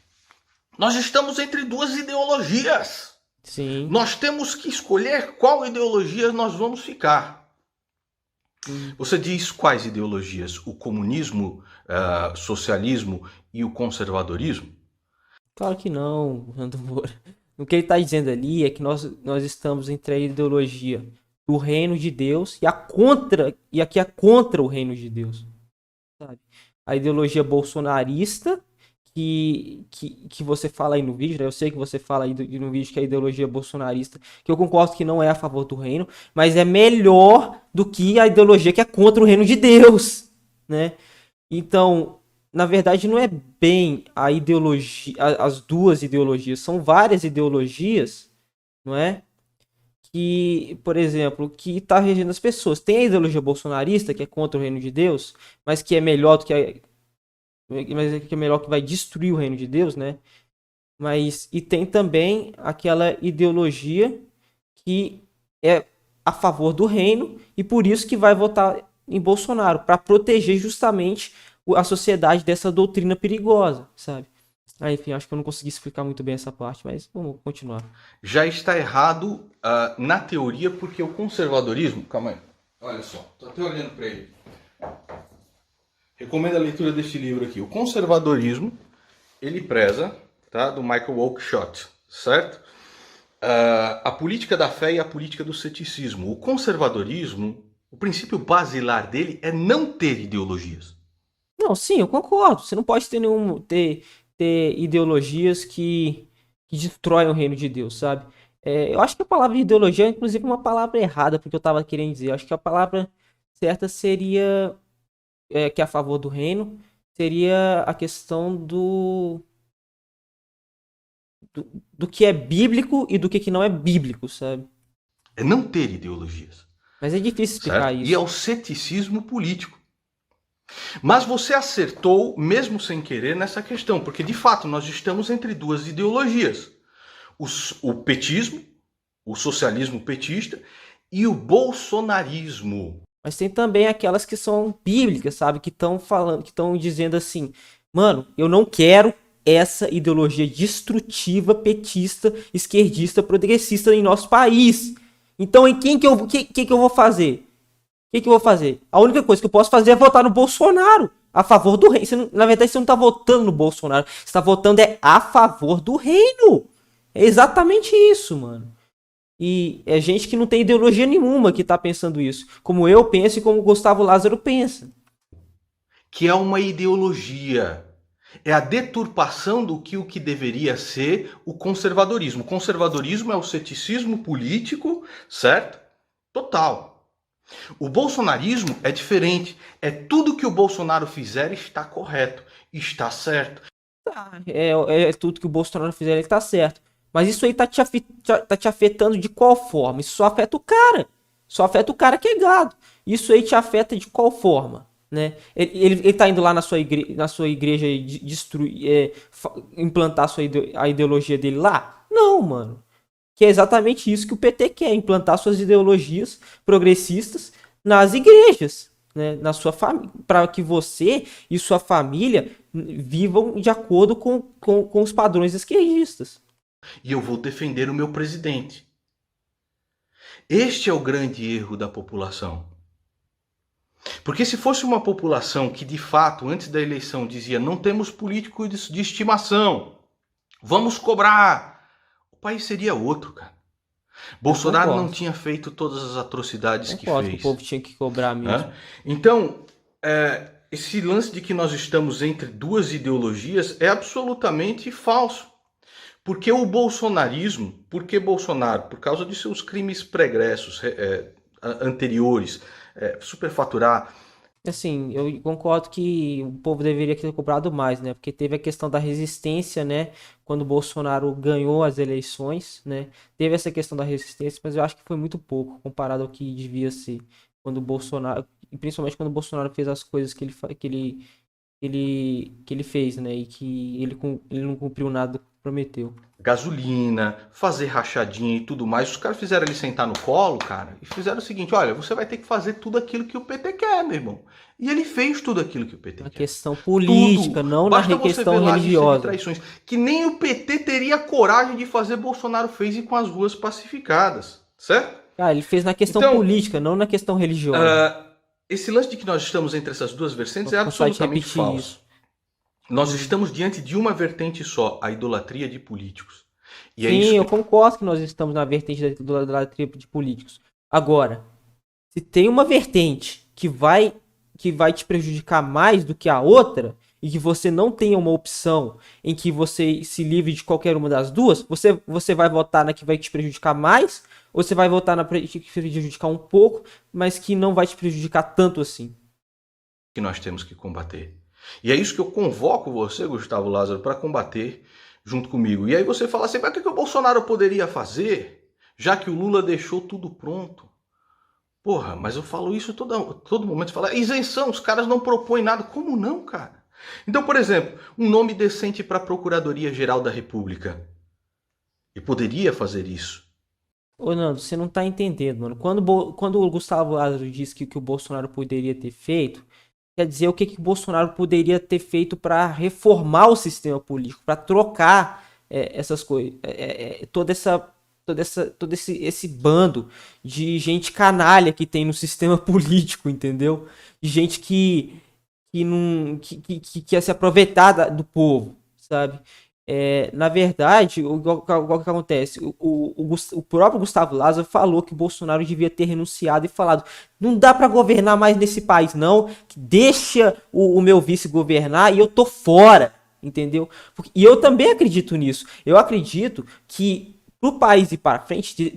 nós estamos entre duas ideologias. Sim. Nós temos que escolher qual ideologia nós vamos ficar. Você diz quais ideologias? O comunismo, socialismo e o conservadorismo? Claro que não, Nando Moura. O que ele está dizendo ali é que nós estamos entre a ideologia do reino de Deus e a que é contra o reino de Deus. Sabe? A ideologia bolsonarista que você fala aí no vídeo, né? Eu sei que você fala aí no vídeo que é a ideologia bolsonarista, que eu concordo que não é a favor do reino, mas é melhor do que a ideologia que é contra o reino de Deus, né? Então, na verdade, não é bem a ideologia, as duas ideologias, são várias ideologias, não é? Que, por exemplo, que está regendo as pessoas. Tem a ideologia bolsonarista, que é contra o reino de Deus, mas que é melhor do que mas que é melhor, que vai destruir o reino de Deus, né? Mas e tem também aquela ideologia que é a favor do reino e por isso que vai votar em Bolsonaro, para proteger justamente a sociedade dessa doutrina perigosa, sabe? Ah, enfim, acho que eu não consegui explicar muito bem essa parte, mas vamos continuar. Já está errado na teoria, porque o conservadorismo. Calma aí. Olha só, tô até olhando para ele. Recomendo a leitura deste livro aqui. O conservadorismo, ele preza, tá, do Michael Oakeshott, certo? A política da fé e a política do ceticismo. O conservadorismo, o princípio basilar dele é não ter ideologias. Não, sim, eu concordo. Você não pode ter ideologias que destroem o reino de Deus, sabe? Eu acho que a palavra ideologia é, inclusive, uma palavra errada, porque eu estava querendo dizer. Eu acho que a palavra certa seria, que é a favor do reino, seria a questão do que é bíblico e do que não é bíblico, sabe? É não ter ideologias. Mas é difícil explicar Certo? E é isso. o ceticismo político. Mas você acertou, mesmo sem querer, nessa questão, porque de fato nós estamos entre duas ideologias: o petismo, o socialismo petista e o bolsonarismo. Mas tem também aquelas que são bíblicas, sabe? Que estão falando, que estão dizendo assim, mano, eu não quero essa ideologia destrutiva, petista, esquerdista, progressista em nosso país. Então, em quem que eu vou fazer? O que eu vou fazer? A única coisa que eu posso fazer é votar no Bolsonaro, a favor do reino. Na verdade, você não tá votando no Bolsonaro, você tá votando a favor do reino. É exatamente isso, mano. E é gente que não tem ideologia nenhuma que tá pensando isso. Como eu penso e como o Gustavo Lázaro pensa. Que é uma ideologia. É a deturpação do que o que deveria ser o conservadorismo. O conservadorismo é o ceticismo político, certo? Total. O bolsonarismo é diferente. É tudo que o Bolsonaro fizer está correto, está certo. É tudo que o Bolsonaro fizer, ele tá certo. Mas isso aí tá te afetando de qual forma? Isso só afeta o cara. Só afeta o cara que é gado. Isso aí te afeta de qual forma? Né? Ele tá indo lá na sua igreja e destruir, implantar a ideologia dele lá? Não, mano. Que é exatamente isso que o PT quer, implantar suas ideologias progressistas nas igrejas, né? Na sua família, para que você e sua família vivam de acordo com os padrões esquerdistas. E eu vou defender o meu presidente. Este é o grande erro da população. Porque se fosse uma população que de fato, antes da eleição, dizia não temos políticos de estimação, vamos cobrar, o país seria outro, cara. Eu Bolsonaro não concordo. tinha feito todas as atrocidades que Concordo que o fez. povo tinha que cobrar mesmo. Né? Então, esse lance de que nós estamos entre duas ideologias é absolutamente falso. Porque o bolsonarismo, por que Bolsonaro? Por causa de seus crimes pregressos, anteriores, superfaturar. Assim, eu concordo que o povo deveria ter cobrado mais, né? Porque teve a questão da resistência, né? Quando o Bolsonaro ganhou as eleições, né? Teve essa questão da resistência, mas eu acho que foi muito pouco comparado ao que devia ser. Quando o Bolsonaro, e principalmente quando o Bolsonaro fez as coisas que ele fez, né? E que ele não cumpriu nada Prometeu. gasolina, fazer rachadinha e tudo mais. Os caras fizeram ele sentar no colo, cara, e fizeram o seguinte: olha, você vai ter que fazer tudo aquilo que o PT quer, meu irmão. E ele fez tudo aquilo que o PT Na quer. questão Tudo. política, não na Basta você questão ver lá a lista de religiosa. traições. Que nem o PT teria coragem de fazer, Bolsonaro fez e com as ruas pacificadas. Certo? Cara, ele fez na questão Então, política, não na questão religiosa. esse lance de que nós estamos entre essas duas vertentes Vou é cansar de absolutamente repetir falso. isso. Nós Uhum. estamos diante de uma vertente só, a idolatria de políticos. E é Sim, isso eu que concordo que nós estamos na vertente da tribo de políticos. Agora, se tem uma vertente que vai te prejudicar mais do que a outra e que você não tenha uma opção em que você se livre de qualquer uma das duas, você vai votar na que vai te prejudicar mais ou você vai votar na que vai te prejudicar um pouco, mas que não vai te prejudicar tanto assim. nós temos que combater. E é isso que eu convoco você, Gustavo Lázaro, para combater junto comigo. E aí você fala assim, mas o que o Bolsonaro poderia fazer, já que o Lula deixou tudo pronto? Porra, mas eu falo isso todo momento. Fala, isenção, os caras não propõem nada. Como não, cara? Então, por exemplo, um nome decente para a Procuradoria-Geral da República. E poderia fazer isso. Ô, Nando, você não tá entendendo, mano. Quando o Gustavo Lázaro disse que o que o Bolsonaro poderia ter feito, quer dizer o que o Bolsonaro poderia ter feito para reformar o sistema político, para trocar essas coisas, todo esse bando de gente canalha que tem no sistema político, entendeu? De gente que não que quer se aproveitar do povo, sabe? Na verdade, o que acontece? O próprio Gustavo Lázaro falou que o Bolsonaro devia ter renunciado e falado: não dá para governar mais nesse país, não. Deixa o meu vice governar e eu tô fora, entendeu? E eu também acredito nisso. Eu acredito que para o país ir para frente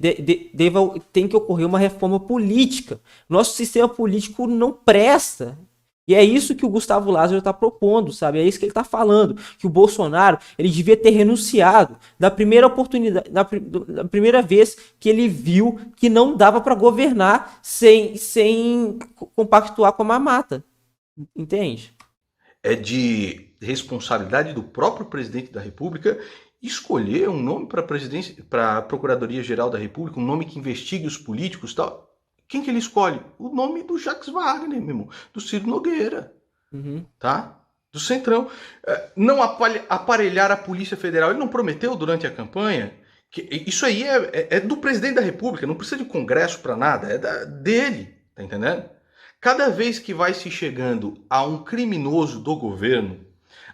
tem que ocorrer uma reforma política. Nosso sistema político não presta. E é isso que o Gustavo Lázaro está propondo, sabe? É isso que ele está falando. Que o Bolsonaro ele devia ter renunciado da primeira oportunidade, da primeira vez que ele viu que não dava para governar sem compactuar com a mamata. Entende? É de responsabilidade do próprio presidente da República escolher um nome para a presidência, para a Procuradoria-Geral da República, um nome que investigue os políticos e tal. Quem que ele escolhe? O nome do Jacques Wagner, meu irmão, do Ciro Nogueira, Uhum. tá? Do Centrão. Não aparelhar a Polícia Federal. Ele não prometeu durante a campanha que isso aí é do presidente da República, não precisa de Congresso para nada, é dele, tá entendendo? Cada vez que vai se chegando a um criminoso do governo,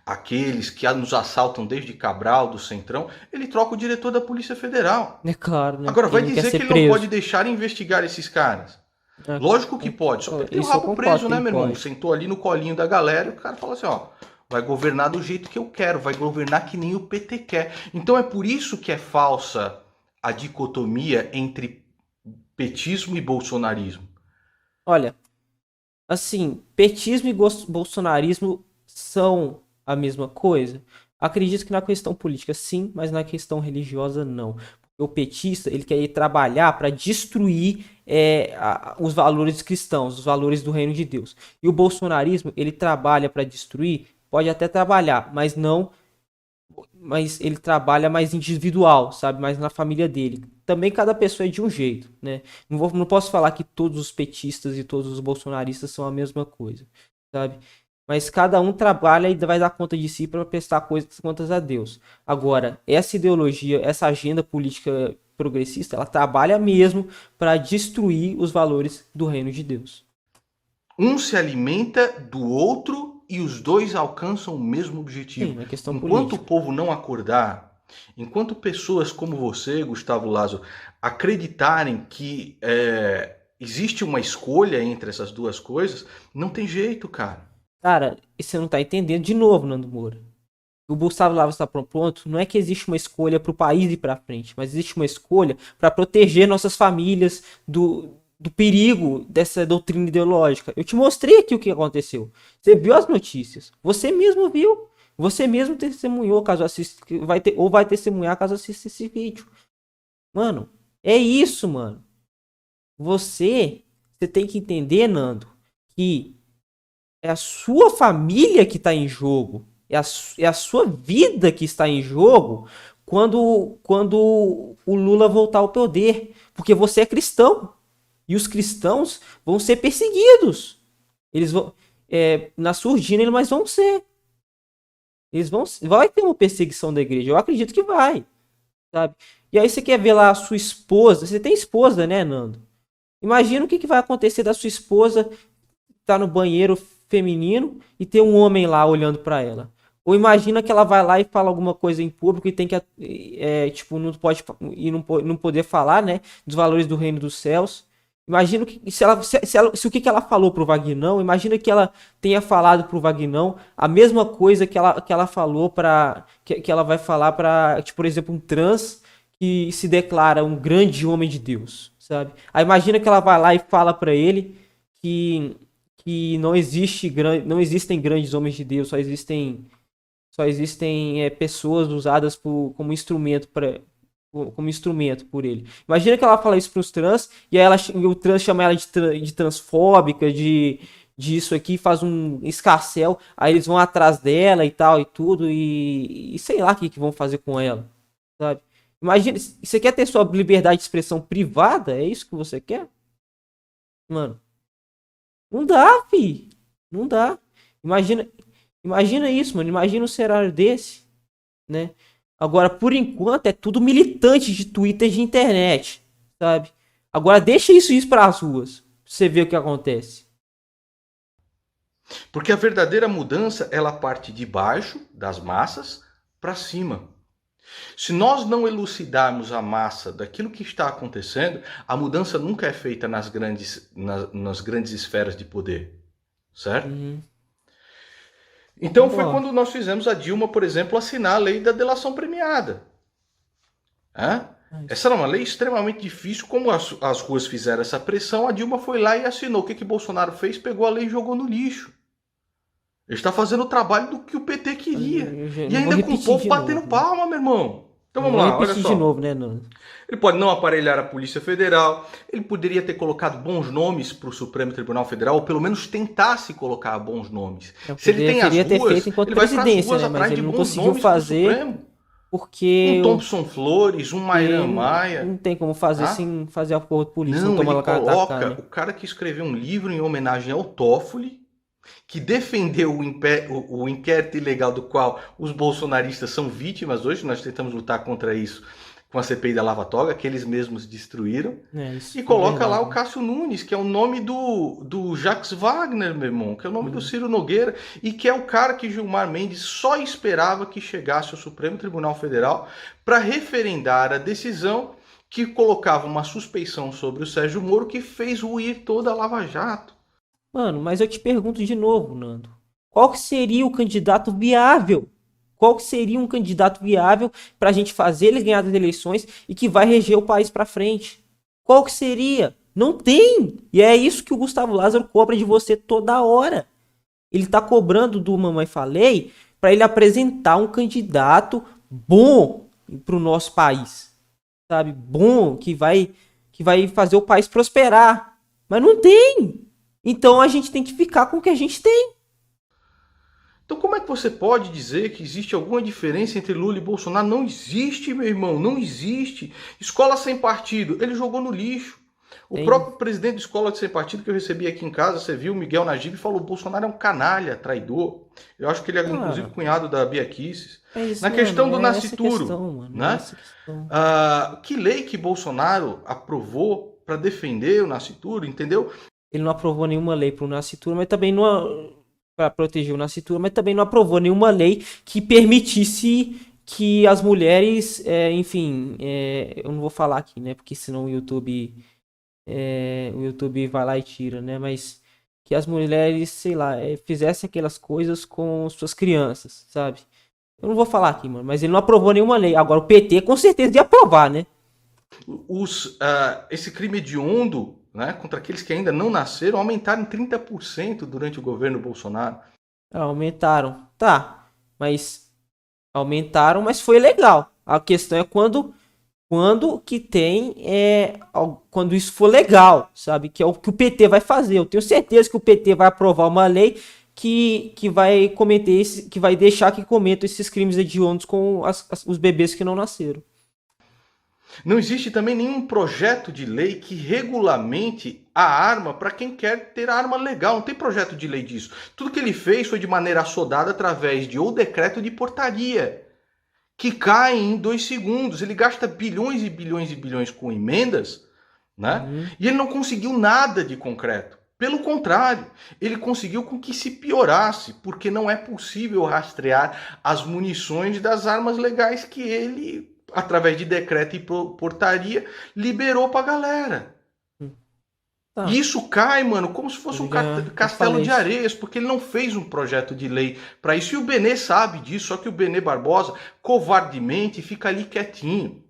aqueles que nos assaltam desde Cabral, do Centrão, ele troca o diretor da Polícia Federal. É claro, né? Agora, Porque vai ele não quer dizer ser que ele não pode preso. deixar investigar esses caras? É, Lógico que pode, só que ele tem o isso eu rabo concordo preso, que né, ele meu irmão? pode. Sentou ali no colinho da galera e o cara fala assim, ó, vai governar do jeito que eu quero, vai governar que nem o PT quer. Então é por isso que é falsa a dicotomia entre petismo e bolsonarismo. Olha, assim, petismo e bolsonarismo são a mesma coisa? Acredito que na questão política sim, mas na questão religiosa não. O petista ele quer ir trabalhar para destruir os valores cristãos, os valores do reino de Deus. E o bolsonarismo ele trabalha para destruir, pode até trabalhar, mas ele trabalha mais individual, sabe? Mais na família dele. Também cada pessoa é de um jeito, né? Não posso falar que todos os petistas e todos os bolsonaristas são a mesma coisa, sabe? Mas cada um trabalha e vai dar conta de si para prestar contas a Deus. Agora, essa ideologia, essa agenda política progressista, ela trabalha mesmo para destruir os valores do reino de Deus. Um se alimenta do outro e os dois alcançam o mesmo Sim, objetivo. na questão Enquanto o política. povo não acordar, enquanto pessoas como você, Gustavo Lázaro, acreditarem que existe uma escolha entre essas duas coisas, não tem jeito, cara. Cara, e você não tá entendendo de novo, Nando Moura. O Gustavo Lava está pronto, não é que existe uma escolha para o país ir para frente, mas existe uma escolha para proteger nossas famílias do perigo dessa doutrina ideológica. Eu te mostrei aqui o que aconteceu. Você viu as notícias. Você mesmo viu. Você mesmo testemunhou caso assista, ou vai testemunhar caso assista esse vídeo. Mano, é isso, mano. Você tem que entender, Nando, que é a sua família que tá em jogo. É a sua vida que está em jogo quando o Lula voltar ao poder. Porque você é cristão. E os cristãos vão ser perseguidos. Eles vão. Na surdina, mas vão ser. Vai ter uma perseguição da igreja. Eu acredito que vai. Sabe? E aí você quer ver lá a sua esposa. Você tem esposa, né, Nando? Imagina o que vai acontecer da sua esposa estar no banheiro feminino e ter um homem lá olhando para ela. Ou imagina que ela vai lá e fala alguma coisa em público e tem que tipo, não pode e não poder falar, né, dos valores do reino dos céus. Imagina que se o que ela falou pro Vagnão, imagina que ela tenha falado pro Vagnão a mesma coisa que ela falou para que ela vai falar para, tipo, por exemplo, um trans que se declara um grande homem de Deus, sabe? Aí imagina que ela vai lá e fala para ele que não existem grandes homens de Deus, só existem pessoas usadas como instrumento por ele. Imagina que ela fala isso para os trans e aí o trans chama ela de transfóbica, de isso aqui, faz um escarcéu, aí eles vão atrás dela e tal e tudo e sei lá o que vão fazer com ela, sabe? Imagina, você quer ter sua liberdade de expressão privada? É isso que você quer? Mano, não dá, fi. Não dá. Imagina isso, mano. Imagina um cenário desse, né? Agora, por enquanto, é tudo militante de Twitter e de internet, sabe? Agora, deixa isso ir para as ruas. Pra você ver o que acontece. Porque a verdadeira mudança, ela parte de baixo, das massas, para cima. Se nós não elucidarmos a massa daquilo que está acontecendo, a mudança nunca é feita nas grandes esferas de poder, certo? Uhum. Então foi quando nós fizemos a Dilma, por exemplo, assinar a lei da delação premiada. Essa era uma lei extremamente difícil, como as ruas fizeram essa pressão, a Dilma foi lá e assinou. O que Bolsonaro fez? Pegou a lei e jogou no lixo. Ele está fazendo o trabalho do que o PT queria. E ainda com o povo batendo palma, meu irmão. Então vamos lá, olha só. De novo, né, Nando? Ele pode não aparelhar a Polícia Federal, ele poderia ter colocado bons nomes para o Supremo Tribunal Federal, ou pelo menos tentasse colocar bons nomes. Se ele tem as ruas, ele vai para as ruas atrás de bons nomes para o Supremo. Porque um Thompson Flores, um Mairan Maia. Não tem como fazer sem fazer acordo de polícia. Não, ele coloca o cara que escreveu um livro em homenagem ao Toffoli, que defendeu o inquérito ilegal do qual os bolsonaristas são vítimas hoje. Nós tentamos lutar contra isso com a CPI da Lava Toga, que eles mesmos destruíram. E coloca lá o Cássio Nunes, que é o nome do Jacques Wagner, meu irmão, que é o nome do Ciro Nogueira, e que é o cara que Gilmar Mendes só esperava que chegasse ao Supremo Tribunal Federal para referendar a decisão que colocava uma suspeição sobre o Sérgio Moro, que fez ruir toda a Lava Jato. Mano, mas eu te pergunto de novo, Nando. Qual que seria o candidato viável? Qual que seria um candidato viável pra gente fazer ele ganhar as eleições e que vai reger o país pra frente? Qual que seria? Não tem! E é isso que o Gustavo Lázaro cobra de você toda hora. Ele tá cobrando do Mamãe Falei pra ele apresentar um candidato bom pro nosso país. Sabe? Bom, que vai fazer o país prosperar. Mas não tem! Então a gente tem que ficar com o que a gente tem. Então como é que você pode dizer que existe alguma diferença entre Lula e Bolsonaro? Não existe, meu irmão, não existe. Escola sem partido, ele jogou no lixo. O próprio presidente de escola sem partido que eu recebi aqui em casa, você viu, Miguel Najib, falou: Bolsonaro é um canalha, traidor. Eu acho que ele é inclusive cunhado da Bia Kicis. Na questão do nascituro, né? Que lei que Bolsonaro aprovou para defender o nascituro, entendeu? Ele não aprovou nenhuma lei para o nascituro, mas também não para proteger o nascituro, mas também não aprovou nenhuma lei que permitisse que as mulheres, eu não vou falar aqui, né? Porque senão o YouTube vai lá e tira, né? Mas que as mulheres, sei lá, fizessem aquelas coisas com suas crianças, sabe? Eu não vou falar aqui, mano, mas ele não aprovou nenhuma lei. Agora o PT com certeza ia aprovar, né? Esse crime hediondo, né, contra aqueles que ainda não nasceram, aumentaram em 30% durante o governo Bolsonaro. Aumentaram, tá. Mas aumentaram, mas foi legal. A questão é quando que tem, quando isso for legal, sabe? Que é o que o PT vai fazer. Eu tenho certeza que o PT vai aprovar uma lei que vai cometer que vai deixar que cometam esses crimes hediondos com os bebês que não nasceram. Não existe também nenhum projeto de lei que regulamente a arma para quem quer ter arma legal. Não tem projeto de lei disso. Tudo que ele fez foi de maneira assodada através de ou decreto de portaria, que cai em 2 segundos. Ele gasta bilhões e bilhões e bilhões com emendas, né? E ele não conseguiu nada de concreto. Pelo contrário, ele conseguiu com que se piorasse, porque não é possível rastrear as munições das armas legais que ele, através de decreto e portaria, liberou pra galera. Tá. E isso cai, mano, como se fosse um castelo de isso. areias, porque ele não fez um projeto de lei para isso. E o Benê sabe disso, só que o Benê Barbosa, covardemente, fica ali quietinho.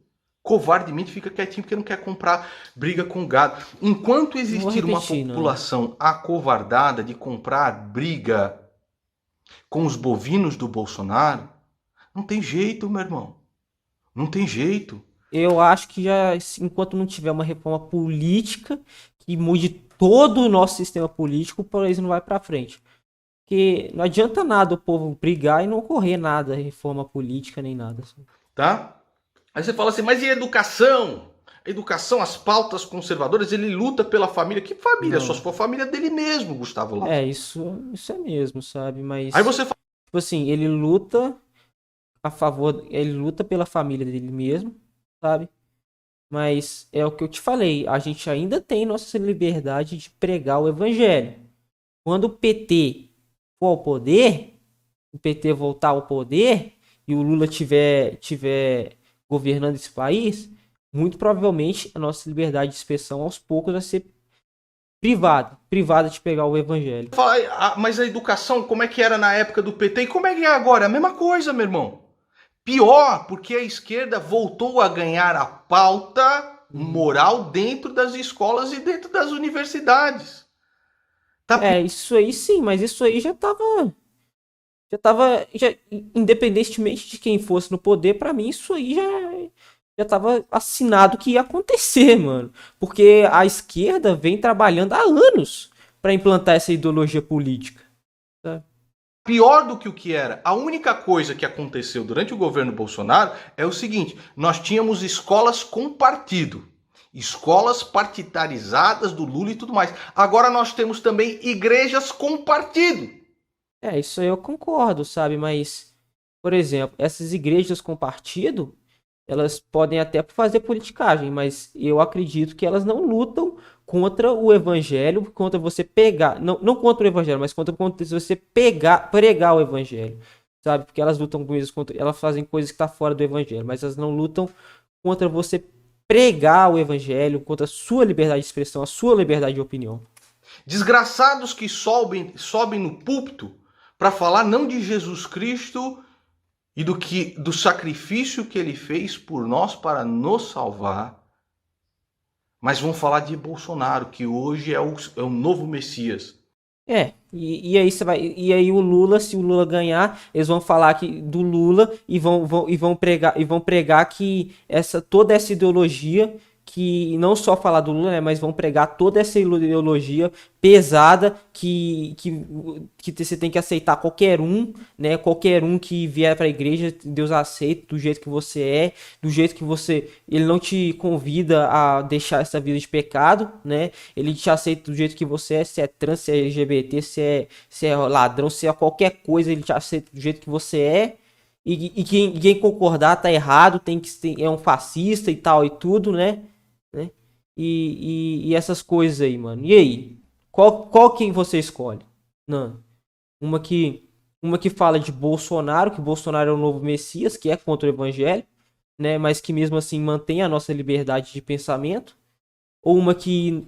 Covardemente fica quietinho porque não quer comprar briga com gado. Enquanto existir uma população acovardada de comprar briga com os bovinos do Bolsonaro, não tem jeito, meu irmão. Não tem jeito. Eu acho que já, enquanto não tiver uma reforma política que mude todo o nosso sistema político, o país não vai para frente. Porque não adianta nada o povo brigar e não ocorrer nada, reforma política nem nada. Tá? Aí você fala assim, mas e educação? Educação, as pautas conservadoras, ele luta pela família. Que família? Não. Só se for a família dele mesmo, Gustavo Lopes. Isso é mesmo, sabe? Mas, aí você fala, tipo assim, ele luta a favor, ele luta pela família dele mesmo, sabe? Mas é o que eu te falei, a gente ainda tem nossa liberdade de pregar o evangelho. Quando o PT for ao poder, o PT voltar ao poder e o Lula tiver governando esse país, muito provavelmente a nossa liberdade de expressão aos poucos vai ser privada de pegar o evangelho. mas a educação, como é que era na época do PT e como é que é agora? A mesma coisa, meu irmão. Pior, porque a esquerda voltou a ganhar a pauta moral dentro das escolas e dentro das universidades. Tá... isso aí sim, mas isso aí já tava, independentemente de quem fosse no poder, para mim isso aí já tava assinado que ia acontecer, mano. Porque a esquerda vem trabalhando há anos para implantar essa ideologia política. Tá? Pior do que o que era. A única coisa que aconteceu durante o governo Bolsonaro é o seguinte: nós tínhamos escolas com partido, escolas partidarizadas do Lula e tudo mais. Agora nós temos também igrejas com partido. Isso aí eu concordo, sabe? Mas, por exemplo, essas igrejas com partido, elas podem até fazer politicagem, mas eu acredito que elas não lutam contra o evangelho, contra você pegar, não contra o evangelho, mas contra você pregar o evangelho, sabe? Porque elas lutam com isso, elas fazem coisas que estão fora do evangelho, mas elas não lutam contra você pregar o evangelho, contra a sua liberdade de expressão, a sua liberdade de opinião. Desgraçados que sobem no púlpito para falar não de Jesus Cristo e do sacrifício que ele fez por nós para nos salvar, mas vão falar de Bolsonaro, que hoje é o novo Messias. E aí você vai, e aí o Lula, se o Lula ganhar, eles vão falar que do Lula e vão pregar que toda essa ideologia, que não só falar do Lula, né, mas vão pregar toda essa ideologia pesada que você tem que aceitar qualquer um, né? Qualquer um que vier para a igreja, Deus aceita do jeito que você é, do jeito que você, ele não te convida a deixar essa vida de pecado, né? Ele te aceita do jeito que você é, se é trans, se é LGBT, se é ladrão, se é qualquer coisa, ele te aceita do jeito que você é. E quem concordar tá errado, é um fascista e tal e tudo, né? E essas coisas aí, mano. E aí? Qual quem você escolhe? Não. Uma que fala de Bolsonaro, que Bolsonaro é o novo Messias, que é contra o evangelho, né? Mas que mesmo assim mantém a nossa liberdade de pensamento. Ou uma que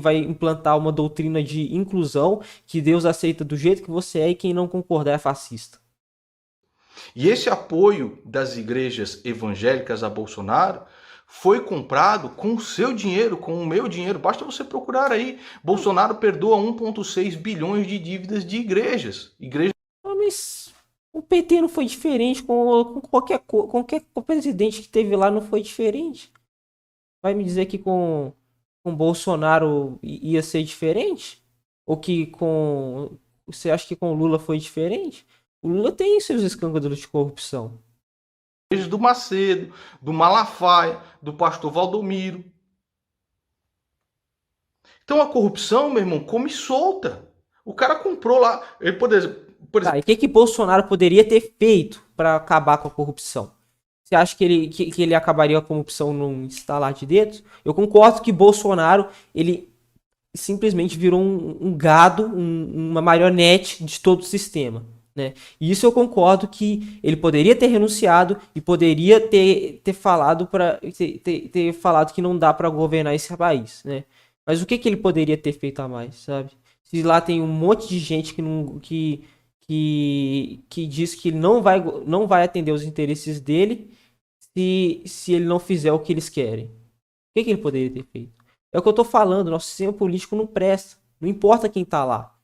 vai implantar uma doutrina de inclusão, que Deus aceita do jeito que você é e quem não concordar é fascista. E esse apoio das igrejas evangélicas a Bolsonaro foi comprado com o seu dinheiro, com o meu dinheiro. Basta você procurar aí. Bolsonaro perdoa 1,6 bilhões de dívidas de igrejas. Mas o PT não foi diferente com qualquer presidente que teve lá, não foi diferente. Vai me dizer que com Bolsonaro ia ser diferente? Ou que com Você acha que com o Lula foi diferente? O Lula tem seus escândalos de corrupção. Do Macedo, do Malafaia, do pastor Valdomiro. Então a corrupção, meu irmão, come solta. O cara comprou lá. Ele, por exemplo, Tá, e o que Bolsonaro poderia ter feito para acabar com a corrupção? Você acha que ele acabaria com a corrupção num estalar de dedos? Eu concordo que Bolsonaro, ele simplesmente virou um gado, uma marionete de todo o sistema. Né? E isso eu concordo que ele poderia ter renunciado e poderia ter falado ter falado que não dá para governar esse país, né? Mas o que ele poderia ter feito a mais, sabe? Se lá tem um monte de gente que não que diz que não vai atender os interesses dele se ele não fizer o que eles querem. O que ele poderia ter feito? É o que eu tô falando, nosso sistema político não presta. Não importa quem tá lá.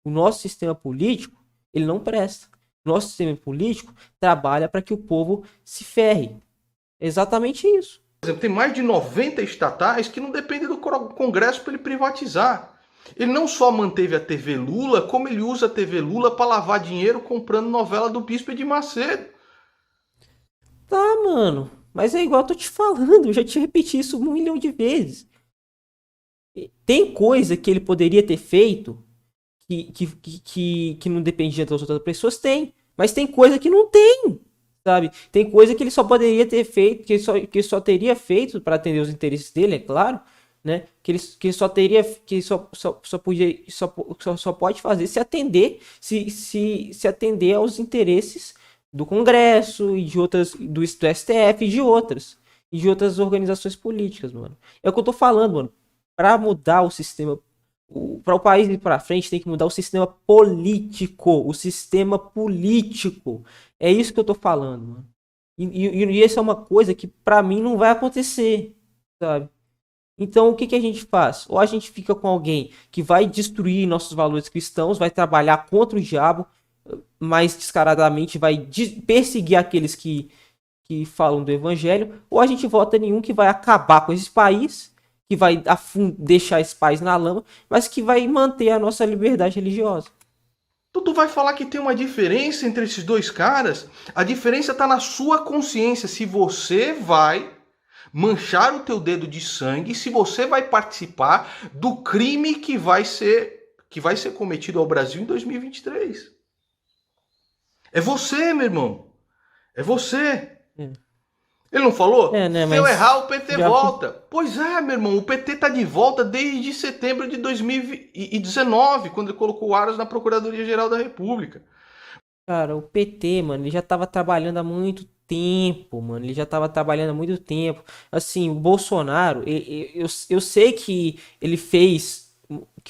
O nosso sistema político, ele não presta. O nosso sistema político trabalha para que o povo se ferre. É exatamente isso. Por exemplo, tem mais de 90 estatais que não dependem do Congresso para ele privatizar. Ele não só manteve a TV Lula, como ele usa a TV Lula para lavar dinheiro comprando novela do Bispo de Macedo. Tá, mano. Mas é igual eu tô te falando. Eu já te repeti isso 1 milhão de vezes. Tem coisa que ele poderia ter feito que não dependia das outras pessoas? Tem. Mas tem coisa que não tem. Sabe? Tem coisa que ele só poderia ter feito, que ele só teria feito para atender os interesses dele, é claro. Né? Que ele só teria, que só podia, só pode fazer se atender, se atender aos interesses do Congresso e de outras, do STF e de outras organizações políticas, mano. É o que eu tô falando, mano. Para mudar o sistema, para o país ir para frente, tem que mudar o sistema político, o sistema político. É isso que eu tô falando, mano. E essa é uma coisa que para mim não vai acontecer, sabe? Então, o que a gente faz? Ou a gente fica com alguém que vai destruir nossos valores cristãos, vai trabalhar contra o diabo, mais descaradamente vai perseguir aqueles que falam do evangelho, ou a gente vota em um que vai acabar com esse país, que vai deixar esse país na lama, mas que vai manter a nossa liberdade religiosa. Tu vai falar que tem uma diferença entre esses dois caras? A diferença está na sua consciência, se você vai manchar o teu dedo de sangue, se você vai participar do crime que vai ser cometido ao Brasil em 2023. É você, meu irmão. É você. Ele não falou? Né, Se eu errar, o PT volta. Pois é, meu irmão. O PT tá de volta desde setembro de 2019, quando ele colocou o Aras na Procuradoria-Geral da República. Cara, o PT, mano, ele já tava trabalhando há muito tempo, mano. Ele já tava trabalhando há muito tempo. Assim, o Bolsonaro, eu sei que ele fez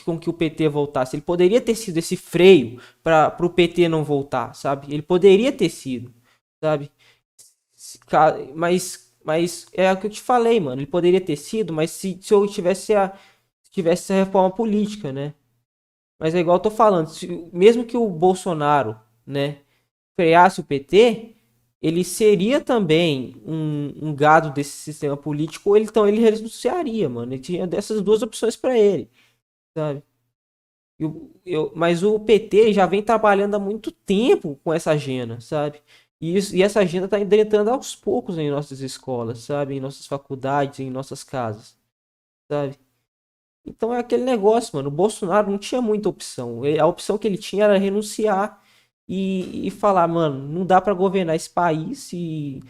com que o PT voltasse. Ele poderia ter sido esse freio para o PT não voltar, sabe? Ele poderia ter sido, sabe? Mas é o que eu te falei, mano. Ele poderia ter sido, mas se eu tivesse a reforma política, né? Mas é igual eu tô falando, mesmo que o Bolsonaro, né, freasse o PT, ele seria também um gado desse sistema político, ou então ele renunciaria, mano. Ele tinha dessas duas opções para ele, sabe? Mas o PT já vem trabalhando há muito tempo com essa agenda, sabe? E essa agenda tá entrando aos poucos em nossas escolas, sabe? Em nossas faculdades, em nossas casas, sabe? Então é aquele negócio, mano. O Bolsonaro não tinha muita opção. A opção que ele tinha era renunciar e falar, mano, não dá pra governar esse país e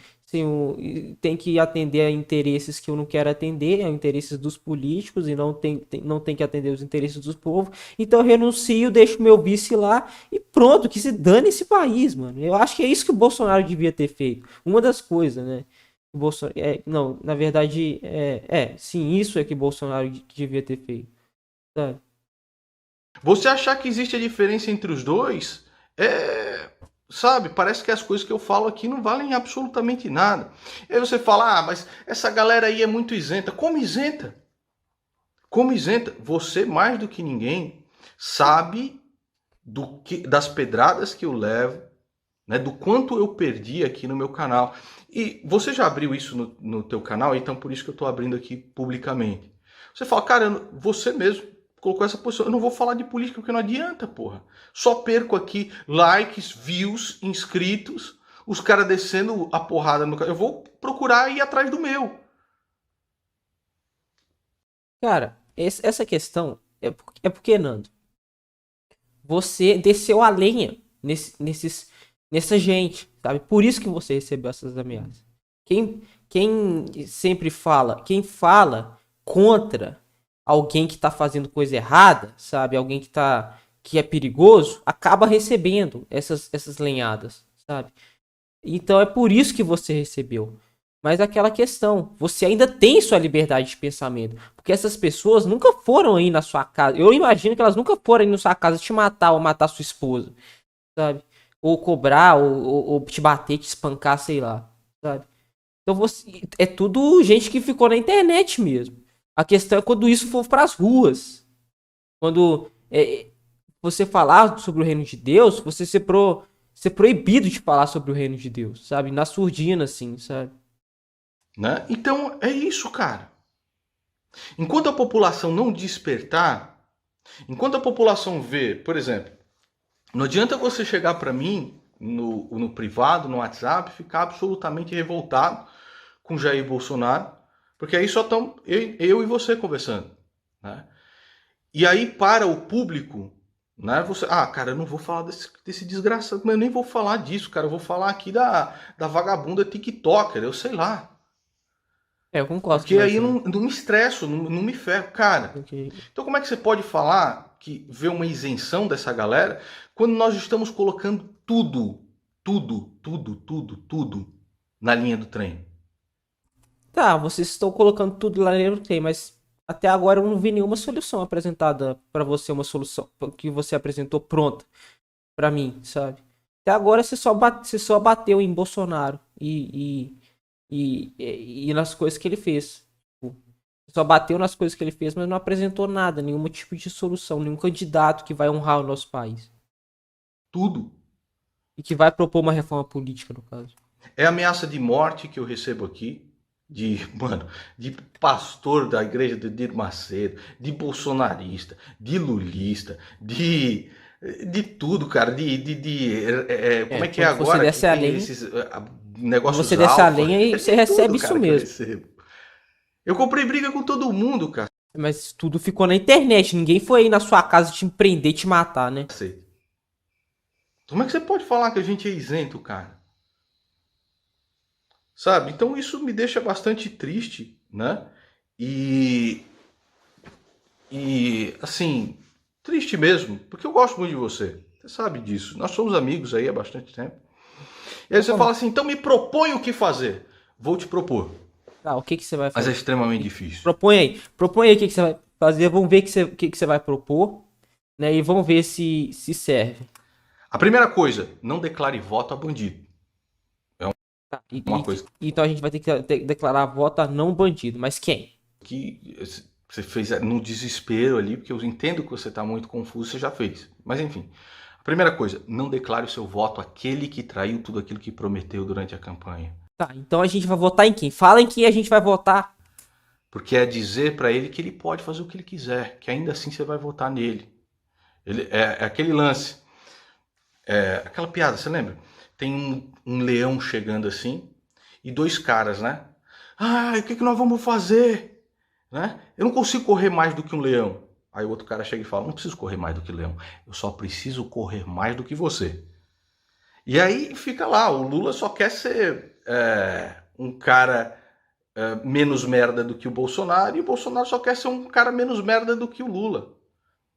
tem que atender a interesses que eu não quero atender, a interesses dos políticos e não tem que atender os interesses do povo. Então eu renuncio, deixo meu vice lá e pronto, que se dane esse país, mano. Eu acho que é isso que o Bolsonaro devia ter feito. Uma das coisas, né? Bolsonaro, não, na verdade, sim, isso é que Bolsonaro devia ter feito, sabe? Você achar que existe a diferença entre os dois, sabe, parece que as coisas que eu falo aqui não valem absolutamente nada. E aí você fala, mas essa galera aí é muito isenta. Como isenta? Como isenta? Você, mais do que ninguém, sabe das pedradas que eu levo, né, do quanto eu perdi aqui no meu canal. E você já abriu isso no teu canal, então por isso que eu estou abrindo aqui publicamente. Você fala, cara, você mesmo colocou essa posição. Eu não vou falar de política porque não adianta, porra. Só perco aqui likes, views, inscritos, os caras descendo a porrada no... Eu vou procurar ir atrás do meu. Cara, essa questão é porque, Nando, você desceu a lenha nessa gente, sabe? Por isso que você recebeu essas ameaças. Quem sempre fala, quem fala contra alguém que tá fazendo coisa errada, sabe? Alguém que é perigoso, acaba recebendo essas lenhadas, sabe? Então é por isso que você recebeu. Mas aquela questão, você ainda tem sua liberdade de pensamento. Porque essas pessoas nunca foram aí na sua casa. Eu imagino que elas nunca foram aí na sua casa te matar ou matar sua esposa, sabe? Ou cobrar, ou te bater, te espancar, sei lá, sabe? Então você, é tudo gente que ficou na internet mesmo. A questão é quando isso for pras ruas. Quando você falar sobre o reino de Deus, você ser proibido de falar sobre o reino de Deus, sabe? Na surdina, assim, sabe? Né? Então é isso, cara. Enquanto a população não despertar, enquanto a população vê, por exemplo, não adianta você chegar para mim no privado, no WhatsApp, ficar absolutamente revoltado com Jair Bolsonaro, porque aí só estão eu e você conversando, né? E aí para o público, né? Você, cara, eu não vou falar desse desgraçado, mas eu nem vou falar disso, cara. Eu vou falar aqui da vagabunda TikToker, eu sei lá. Eu concordo com Porque aí você. eu não me estresso, não me ferro, cara. Porque... Então como é que você pode falar que vê uma isenção dessa galera quando nós estamos colocando tudo na linha do trem? Tá, vocês estão colocando tudo lá dentro, tem, mas até agora eu não vi nenhuma solução apresentada pra você, uma solução que você apresentou pronta pra mim, sabe? Até agora você só bateu em Bolsonaro e nas coisas que ele fez. Tipo, só bateu nas coisas que ele fez, mas não apresentou nada, nenhum tipo de solução, nenhum candidato que vai honrar o nosso país. Tudo. E que vai propor uma reforma política, no caso. É ameaça de morte que eu recebo aqui, de pastor da igreja de Edir Macedo, de bolsonarista, de lulista, de tudo, cara, como é que é Quando você agora que desce a tem lenha, esses quando você negócios desce a alfa? lenha e É você de recebe tudo, isso cara, que eu mesmo. recebo. Eu comprei briga com todo mundo, cara. Mas tudo ficou na internet. Ninguém foi aí na sua casa te prender, te matar, né? Como é que você pode falar que a gente é isento, cara? Sabe? Então isso me deixa bastante triste, né? E, assim, triste mesmo, porque eu gosto muito de você. Você sabe disso. Nós somos amigos aí há bastante tempo. E aí você fala assim, então me propõe o que fazer. Vou te propor. Tá, o que que você vai Mas é fazer? extremamente difícil. Propõe aí. Propõe aí o que que você vai fazer. Vamos ver o que que você vai propor, né? E vamos ver se serve. A primeira coisa, não declare voto a bandido. Tá, Uma coisa então a gente vai ter que declarar voto a não bandido. Mas quem? que você fez no desespero ali, porque eu entendo que você está muito confuso, você já fez. Mas enfim, a primeira coisa, não declare o seu voto àquele que traiu tudo aquilo que prometeu durante a campanha. Tá, então a gente vai votar em quem? Fala em quem a gente vai votar. Porque é dizer para ele que ele pode fazer o que ele quiser, que ainda assim você vai votar nele. É aquele lance, aquela piada, você lembra? Tem um leão chegando assim e dois caras, né? O que nós vamos fazer? Né? Eu não consigo correr mais do que um leão. Aí o outro cara chega e fala, não preciso correr mais do que leão, eu só preciso correr mais do que você. E aí fica lá, o Lula só quer ser um cara menos merda do que o Bolsonaro, e o Bolsonaro só quer ser um cara menos merda do que o Lula.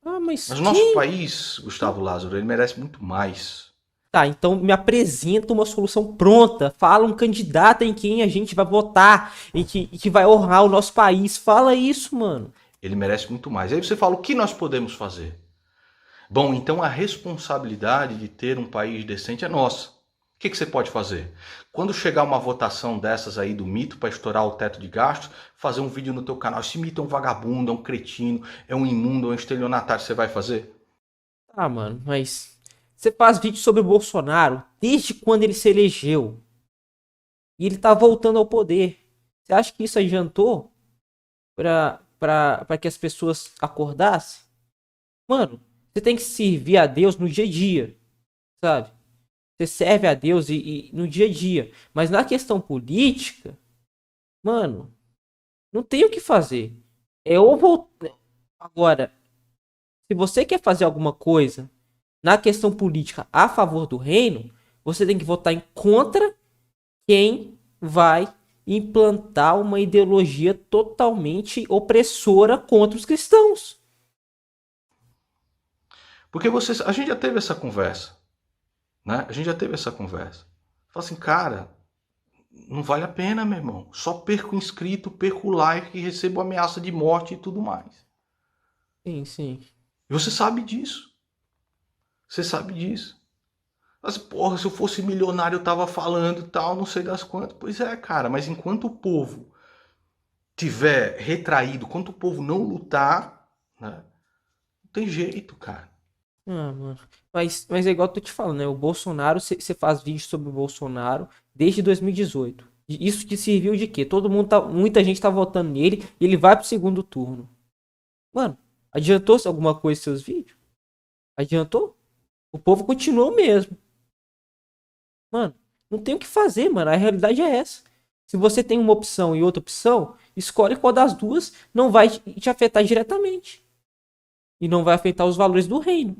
Ah, mas Mas o nosso quem? país, Gustavo Lázaro, ele merece muito mais. Tá, então me apresenta uma solução pronta. Fala um candidato em quem a gente vai votar e que vai honrar o nosso país. Fala isso, mano. Ele merece muito mais. Aí você fala, o que nós podemos fazer? Bom, então a responsabilidade de ter um país decente é nossa. O que você pode fazer? Quando chegar uma votação dessas aí do mito para estourar o teto de gastos, fazer um vídeo no teu canal. Esse mito é um vagabundo, é um cretino, é um imundo, é um estelionatário. Você vai fazer? Ah, mano, mas você faz vídeo sobre o Bolsonaro desde quando ele se elegeu. E ele tá voltando ao poder. Você acha que isso adiantou pra que as pessoas acordassem? Mano, você tem que servir a Deus no dia a dia, sabe? Você serve a Deus e no dia a dia. Mas na questão política, mano, não tem o que fazer. É ou vou... Agora, se você quer fazer alguma coisa na questão política a favor do reino, você tem que votar em contra quem vai implantar uma ideologia totalmente opressora contra os cristãos. Porque a gente já teve essa conversa, né? A gente já teve essa conversa. Fala assim, cara, não vale a pena, meu irmão. Só perco o inscrito, perco o like e recebo ameaça de morte e tudo mais. Sim, sim. E você sabe disso. Você sabe disso. Mas, porra, se eu fosse milionário eu tava falando e tal, não sei das quantas. Pois é, cara, mas enquanto o povo tiver retraído, enquanto o povo não lutar, né, não tem jeito, cara. Ah, mano. Mas é igual eu tô te falando, né? O Bolsonaro, você faz vídeo sobre o Bolsonaro desde 2018. Isso te serviu de quê? Todo mundo tá, muita gente tá votando nele e ele vai pro segundo turno. Mano, adiantou alguma coisa seus vídeos? Adiantou? O povo continua o mesmo. Mano, não tem o que fazer, mano. A realidade é essa. Se você tem uma opção e outra opção, escolhe qual das duas não vai te afetar diretamente. E não vai afetar os valores do reino.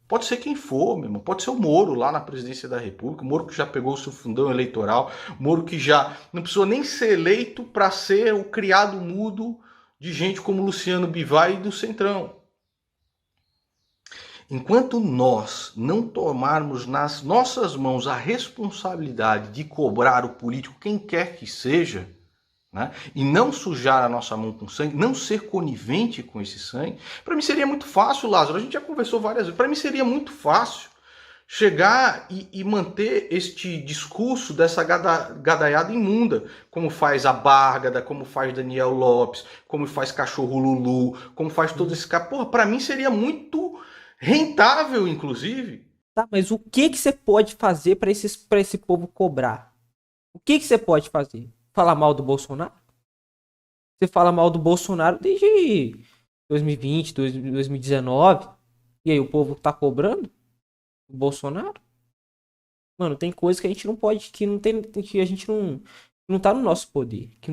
Pode ser quem for, meu irmão. Pode ser o Moro lá na presidência da República. O Moro que já pegou o seu fundão eleitoral. O Moro que já não precisou nem ser eleito para ser o criado mudo de gente como Luciano Bivar e do Centrão. Enquanto nós não tomarmos nas nossas mãos a responsabilidade de cobrar o político, quem quer que seja, né, e não sujar a nossa mão com sangue, não ser conivente com esse sangue, para mim seria muito fácil, Lázaro. A gente já conversou várias vezes. Para mim seria muito fácil chegar e manter este discurso dessa gadaiada imunda, como faz a Bárgada, como faz Daniel Lopes, como faz Cachorro Lulu, como faz todo esse cara. Porra, para mim seria muito rentável, inclusive. Tá, mas o que que você pode fazer para esse povo cobrar? O que que você pode fazer? Falar mal do Bolsonaro? Você fala mal do Bolsonaro desde 2020, 2019. E aí o povo tá cobrando o Bolsonaro? Mano, tem coisa que a gente não pode, que não tem, que a gente não tá no nosso poder, que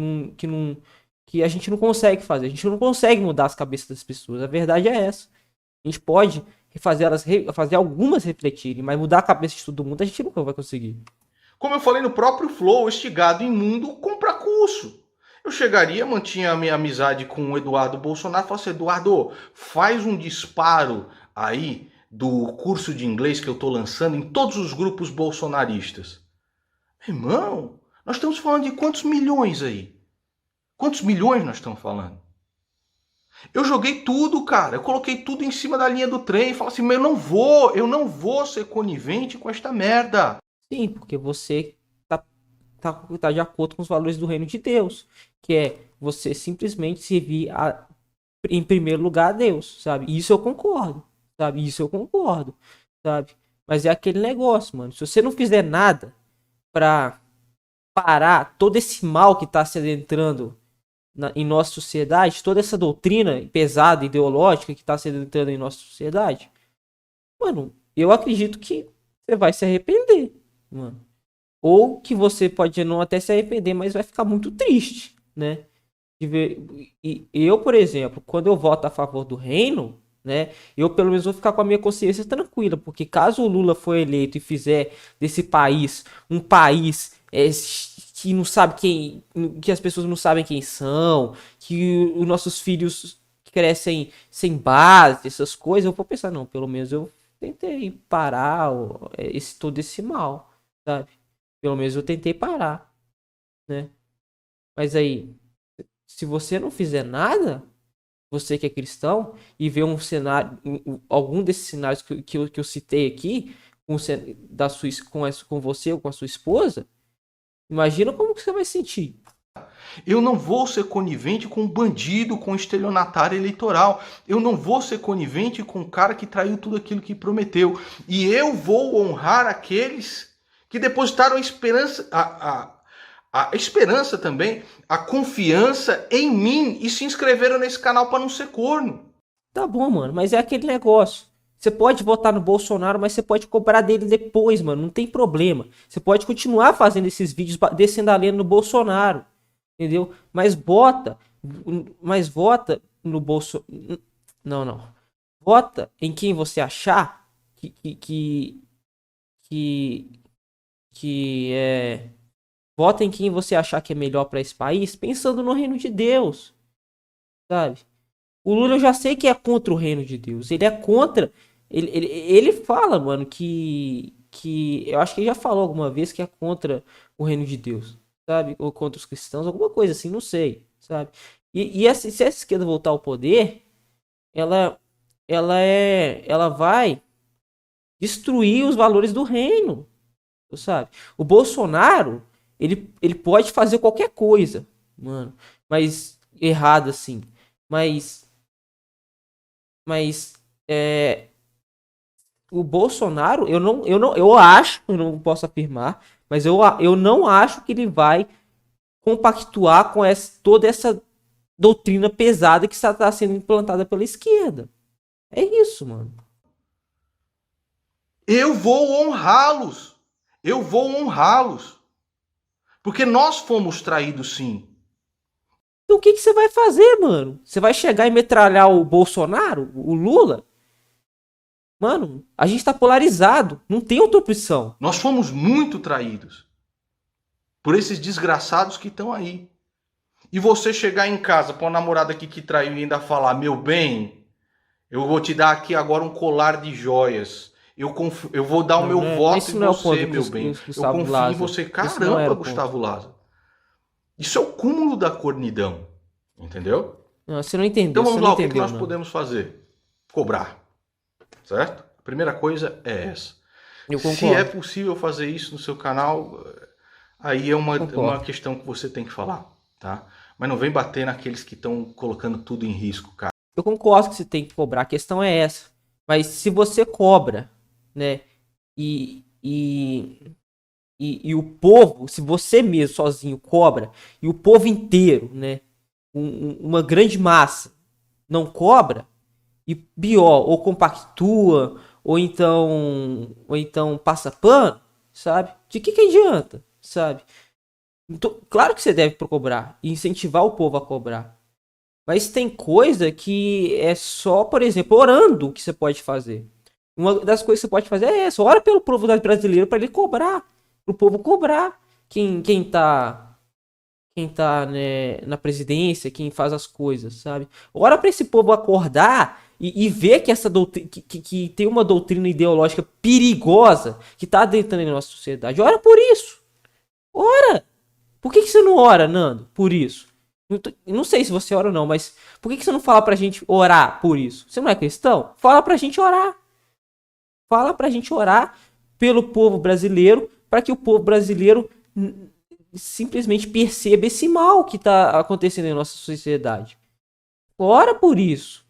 a gente não consegue fazer. A gente não consegue mudar as cabeças das pessoas. A verdade é essa. A gente pode fazer algumas refletirem, mas mudar a cabeça de todo mundo a gente nunca vai conseguir. Como eu falei no próprio Flow, este gado imundo compra curso. Eu chegaria, mantinha a minha amizade com o Eduardo Bolsonaro e falasse, Eduardo, faz um disparo aí do curso de inglês que eu estou lançando em todos os grupos bolsonaristas. Irmão, nós estamos falando de quantos milhões aí? Quantos milhões nós estamos falando? Eu joguei tudo, cara. Eu coloquei tudo em cima da linha do trem e falei assim, eu não vou ser conivente com esta merda. Sim, porque você tá de acordo com os valores do reino de Deus, que é você simplesmente servir em primeiro lugar a Deus, sabe? Isso eu concordo, sabe? Isso eu concordo, sabe? Mas é aquele negócio, mano. Se você não fizer nada pra parar todo esse mal que tá se adentrando em nossa sociedade, toda essa doutrina pesada, ideológica que tá se adentrando em nossa sociedade, mano, eu acredito que você vai se arrepender, mano. Ou que você pode não até se arrepender, mas vai ficar muito triste, né? De ver. E eu, por exemplo, quando eu voto a favor do reino, né? Eu pelo menos vou ficar com a minha consciência tranquila, porque caso o Lula for eleito e fizer desse país um país que não sabe quem, que as pessoas não sabem quem são, que os nossos filhos crescem sem base, essas coisas, eu vou pensar, não, pelo menos eu tentei parar todo esse mal, sabe? Pelo menos eu tentei parar, né? Mas aí, se você não fizer nada, você que é cristão, e vê um cenário, algum desses cenários que eu citei aqui, com você ou com a sua esposa, imagina como que você vai sentir. Eu não vou ser conivente com um bandido, com um estelionatário eleitoral. Eu não vou ser conivente com um cara que traiu tudo aquilo que prometeu. E eu vou honrar aqueles que depositaram a esperança, a esperança também, a confiança em mim e se inscreveram nesse canal para não ser corno. Tá bom, mano, mas é aquele negócio. Você pode votar no Bolsonaro, mas você pode cobrar dele depois, mano. Não tem problema. Você pode continuar fazendo esses vídeos descendo a lenha no Bolsonaro. Entendeu? Mas vota no Bolsonaro. Não, não. Vota em quem você achar que, que é. Vota em quem você achar que é melhor para esse país, pensando no reino de Deus, sabe? O Lula eu já sei que é contra o reino de Deus. Ele é contra. Ele fala, mano, que. Eu acho que ele já falou alguma vez que é contra o reino de Deus, sabe? Ou contra os cristãos, alguma coisa assim, não sei, sabe? Se essa esquerda voltar ao poder, ela, ela vai destruir os valores do reino, sabe? O Bolsonaro, ele pode fazer qualquer coisa, mano, mas errado assim, mas o Bolsonaro, eu não posso afirmar, mas eu não acho que ele vai compactuar com toda essa doutrina pesada que está sendo implantada pela esquerda. É isso, mano. Eu vou honrá-los. Eu vou honrá-los. Porque nós fomos traídos, sim. Então o que você vai fazer, mano? Você vai chegar e metralhar o Bolsonaro, o Lula? Mano, a gente tá polarizado. Não tem outra opção. Nós fomos muito traídos por esses desgraçados que estão aí. E você chegar em casa com a namorada aqui que traiu e ainda falar: meu bem, eu vou te dar aqui agora um colar de joias. Eu vou dar o meu voto em você, meu bem. Eu confio em você. Caramba, Gustavo Lázaro. Isso é o cúmulo da cornidão. Entendeu? Não, você não entendeu. Então vamos lá, o que nós podemos fazer? Cobrar. Certo? A primeira coisa é essa. Se é possível fazer isso no seu canal, aí é uma questão que você tem que falar, tá? Mas não vem bater naqueles que estão colocando tudo em risco, cara. Eu concordo que você tem que cobrar, a questão é essa. Mas se você cobra, né, e o povo, se você mesmo sozinho cobra, e o povo inteiro, né, uma grande massa, não cobra, e pior, ou compactua, ou então passa pano, sabe? De que adianta, sabe? Então, claro que você deve cobrar e incentivar o povo a cobrar. Mas tem coisa que é só, por exemplo, orando que você pode fazer. Uma das coisas que você pode fazer é essa. Ora pelo povo brasileiro para ele cobrar. Para o povo cobrar. Quem tá né, na presidência, quem faz as coisas, sabe? Ora para esse povo acordar e ver que essa doutrina, que tem uma doutrina ideológica perigosa que tá adentrando na nossa sociedade. Ora por isso. Ora. Por que você não ora, Nando, por isso? Não sei se você ora ou não, mas por que você não fala pra gente orar por isso? Você não é cristão? Fala pra gente orar. Fala pra gente orar pelo povo brasileiro, para que o povo brasileiro simplesmente perceba esse mal que tá acontecendo em nossa sociedade. Ora por isso.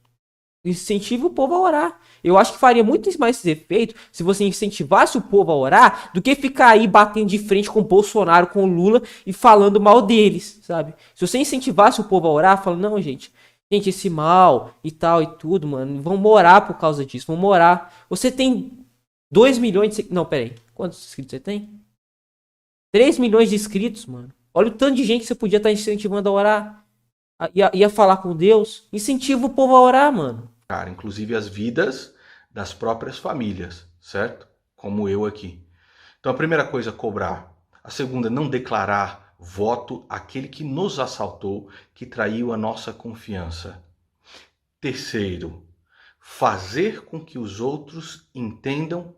Incentive o povo a orar. Eu acho que faria muito mais efeito se você incentivasse o povo a orar do que ficar aí batendo de frente com o Bolsonaro, com o Lula e falando mal deles, sabe? Se você incentivasse o povo a orar, falando, não, gente, esse mal e tal e tudo, mano, vamos orar por causa disso, vamos orar. Você tem 2 milhões de... Não, peraí. Quantos inscritos você tem? 3 milhões de inscritos, mano. Olha o tanto de gente que você podia estar incentivando a orar. Ia falar com Deus. Incentiva o povo a orar, mano. Cara, inclusive as vidas das próprias famílias, certo? Como eu aqui. Então a primeira coisa, cobrar. A segunda, não declarar voto àquele que nos assaltou, que traiu a nossa confiança. Terceiro, fazer com que os outros entendam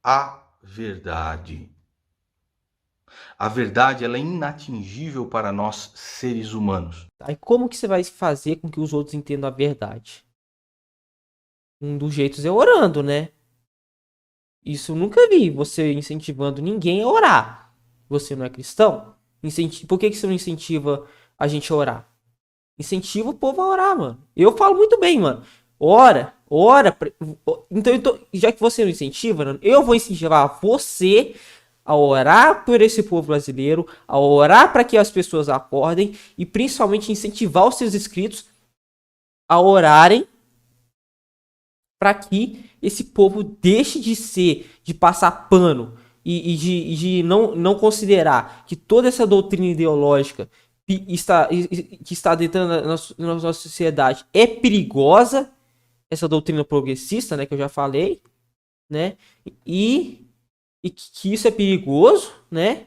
a verdade. A verdade, ela é inatingível para nós, seres humanos. Aí como que você vai fazer com que os outros entendam a verdade? Um dos jeitos é orando, né? Isso eu nunca vi você incentivando ninguém a orar. Você não é cristão? Por que você não incentiva a gente a orar? Incentiva o povo a orar, mano. Eu falo muito bem, mano. Ora. Então, já que você não incentiva, mano, eu vou incentivar você a orar por esse povo brasileiro, a orar para que as pessoas acordem e principalmente incentivar os seus inscritos a orarem para que esse povo deixe de passar pano de não considerar que toda essa doutrina ideológica que está dentro da nossa sociedade é perigosa, essa doutrina progressista, né, que eu já falei, né, e que isso é perigoso, né,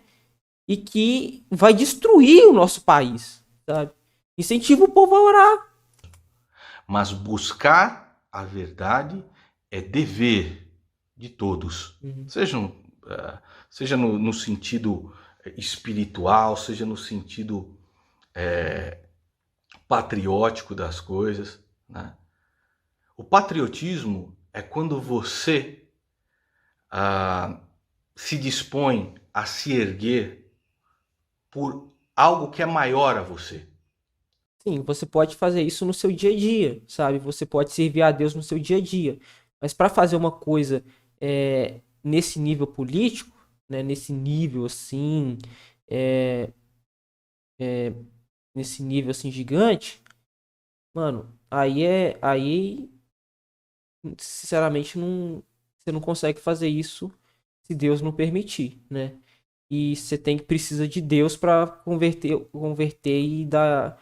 e que vai destruir o nosso país, sabe? Incentiva o povo a orar. Mas buscar a verdade é dever de todos. Sejam, seja no sentido espiritual, seja no sentido patriótico das coisas, né? O patriotismo é quando você se dispõe a se erguer por algo que é maior a você. Sim, você pode fazer isso no seu dia a dia, sabe? Você pode servir a Deus no seu dia a dia. Mas para fazer uma coisa nesse nível político, né? Nesse nível assim, é, é, nesse nível assim gigante, mano, aí sinceramente você não consegue fazer isso se Deus não permitir, né? E você precisa de Deus para converter e dar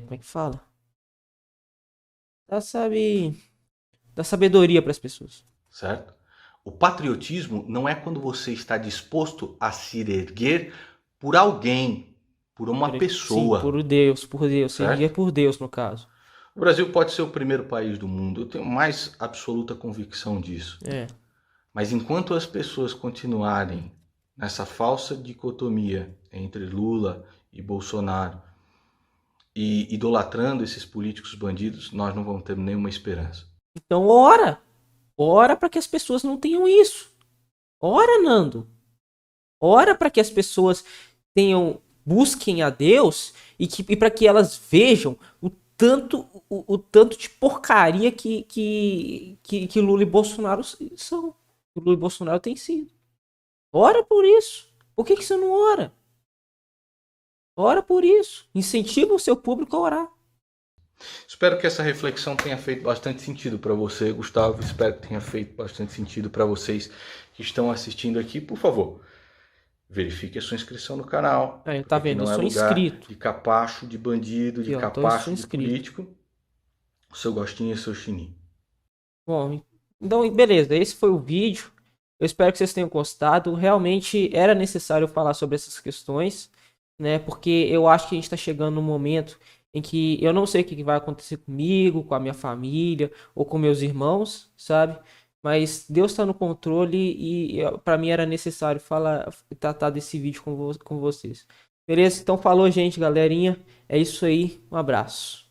como é que fala? Dá, sabe, dá sabedoria para as pessoas. Certo? O patriotismo não é quando você está disposto a se erguer por alguém, por uma Sim, pessoa, por Deus, servir certo? por Deus no caso. O Brasil pode ser o primeiro país do mundo, eu tenho mais absoluta convicção disso. É. Mas enquanto as pessoas continuarem nessa falsa dicotomia entre Lula e Bolsonaro e idolatrando esses políticos bandidos, nós não vamos ter nenhuma esperança. Então ora, ora para que as pessoas não tenham isso. Ora, Nando. Ora para que as pessoas busquem a Deus e para que elas vejam o tanto de porcaria que Lula e Bolsonaro são. O Lula e Bolsonaro tem sido. Ora por isso. Por que você não ora? Ora por isso. Incentiva o seu público a orar. Espero que essa reflexão tenha feito bastante sentido para você, Gustavo. Espero que tenha feito bastante sentido para vocês que estão assistindo aqui. Por favor, verifique a sua inscrição no canal. Aí, Porque tá aqui vendo? Eu não é sou lugar inscrito. de capacho, de bandido, de Aqui, ó, sou capacho, de inscrito. político. O seu gostinho e o seu chininho. Bom, então beleza. Esse foi o vídeo. Eu espero que vocês tenham gostado. Realmente era necessário falar sobre essas questões, né? Porque eu acho que a gente está chegando num momento em que eu não sei o que vai acontecer comigo, com a minha família ou com meus irmãos, sabe? Mas Deus está no controle e para mim era necessário tratar desse vídeo com vocês. Beleza? Então falou, gente, galerinha. É isso aí. Um abraço.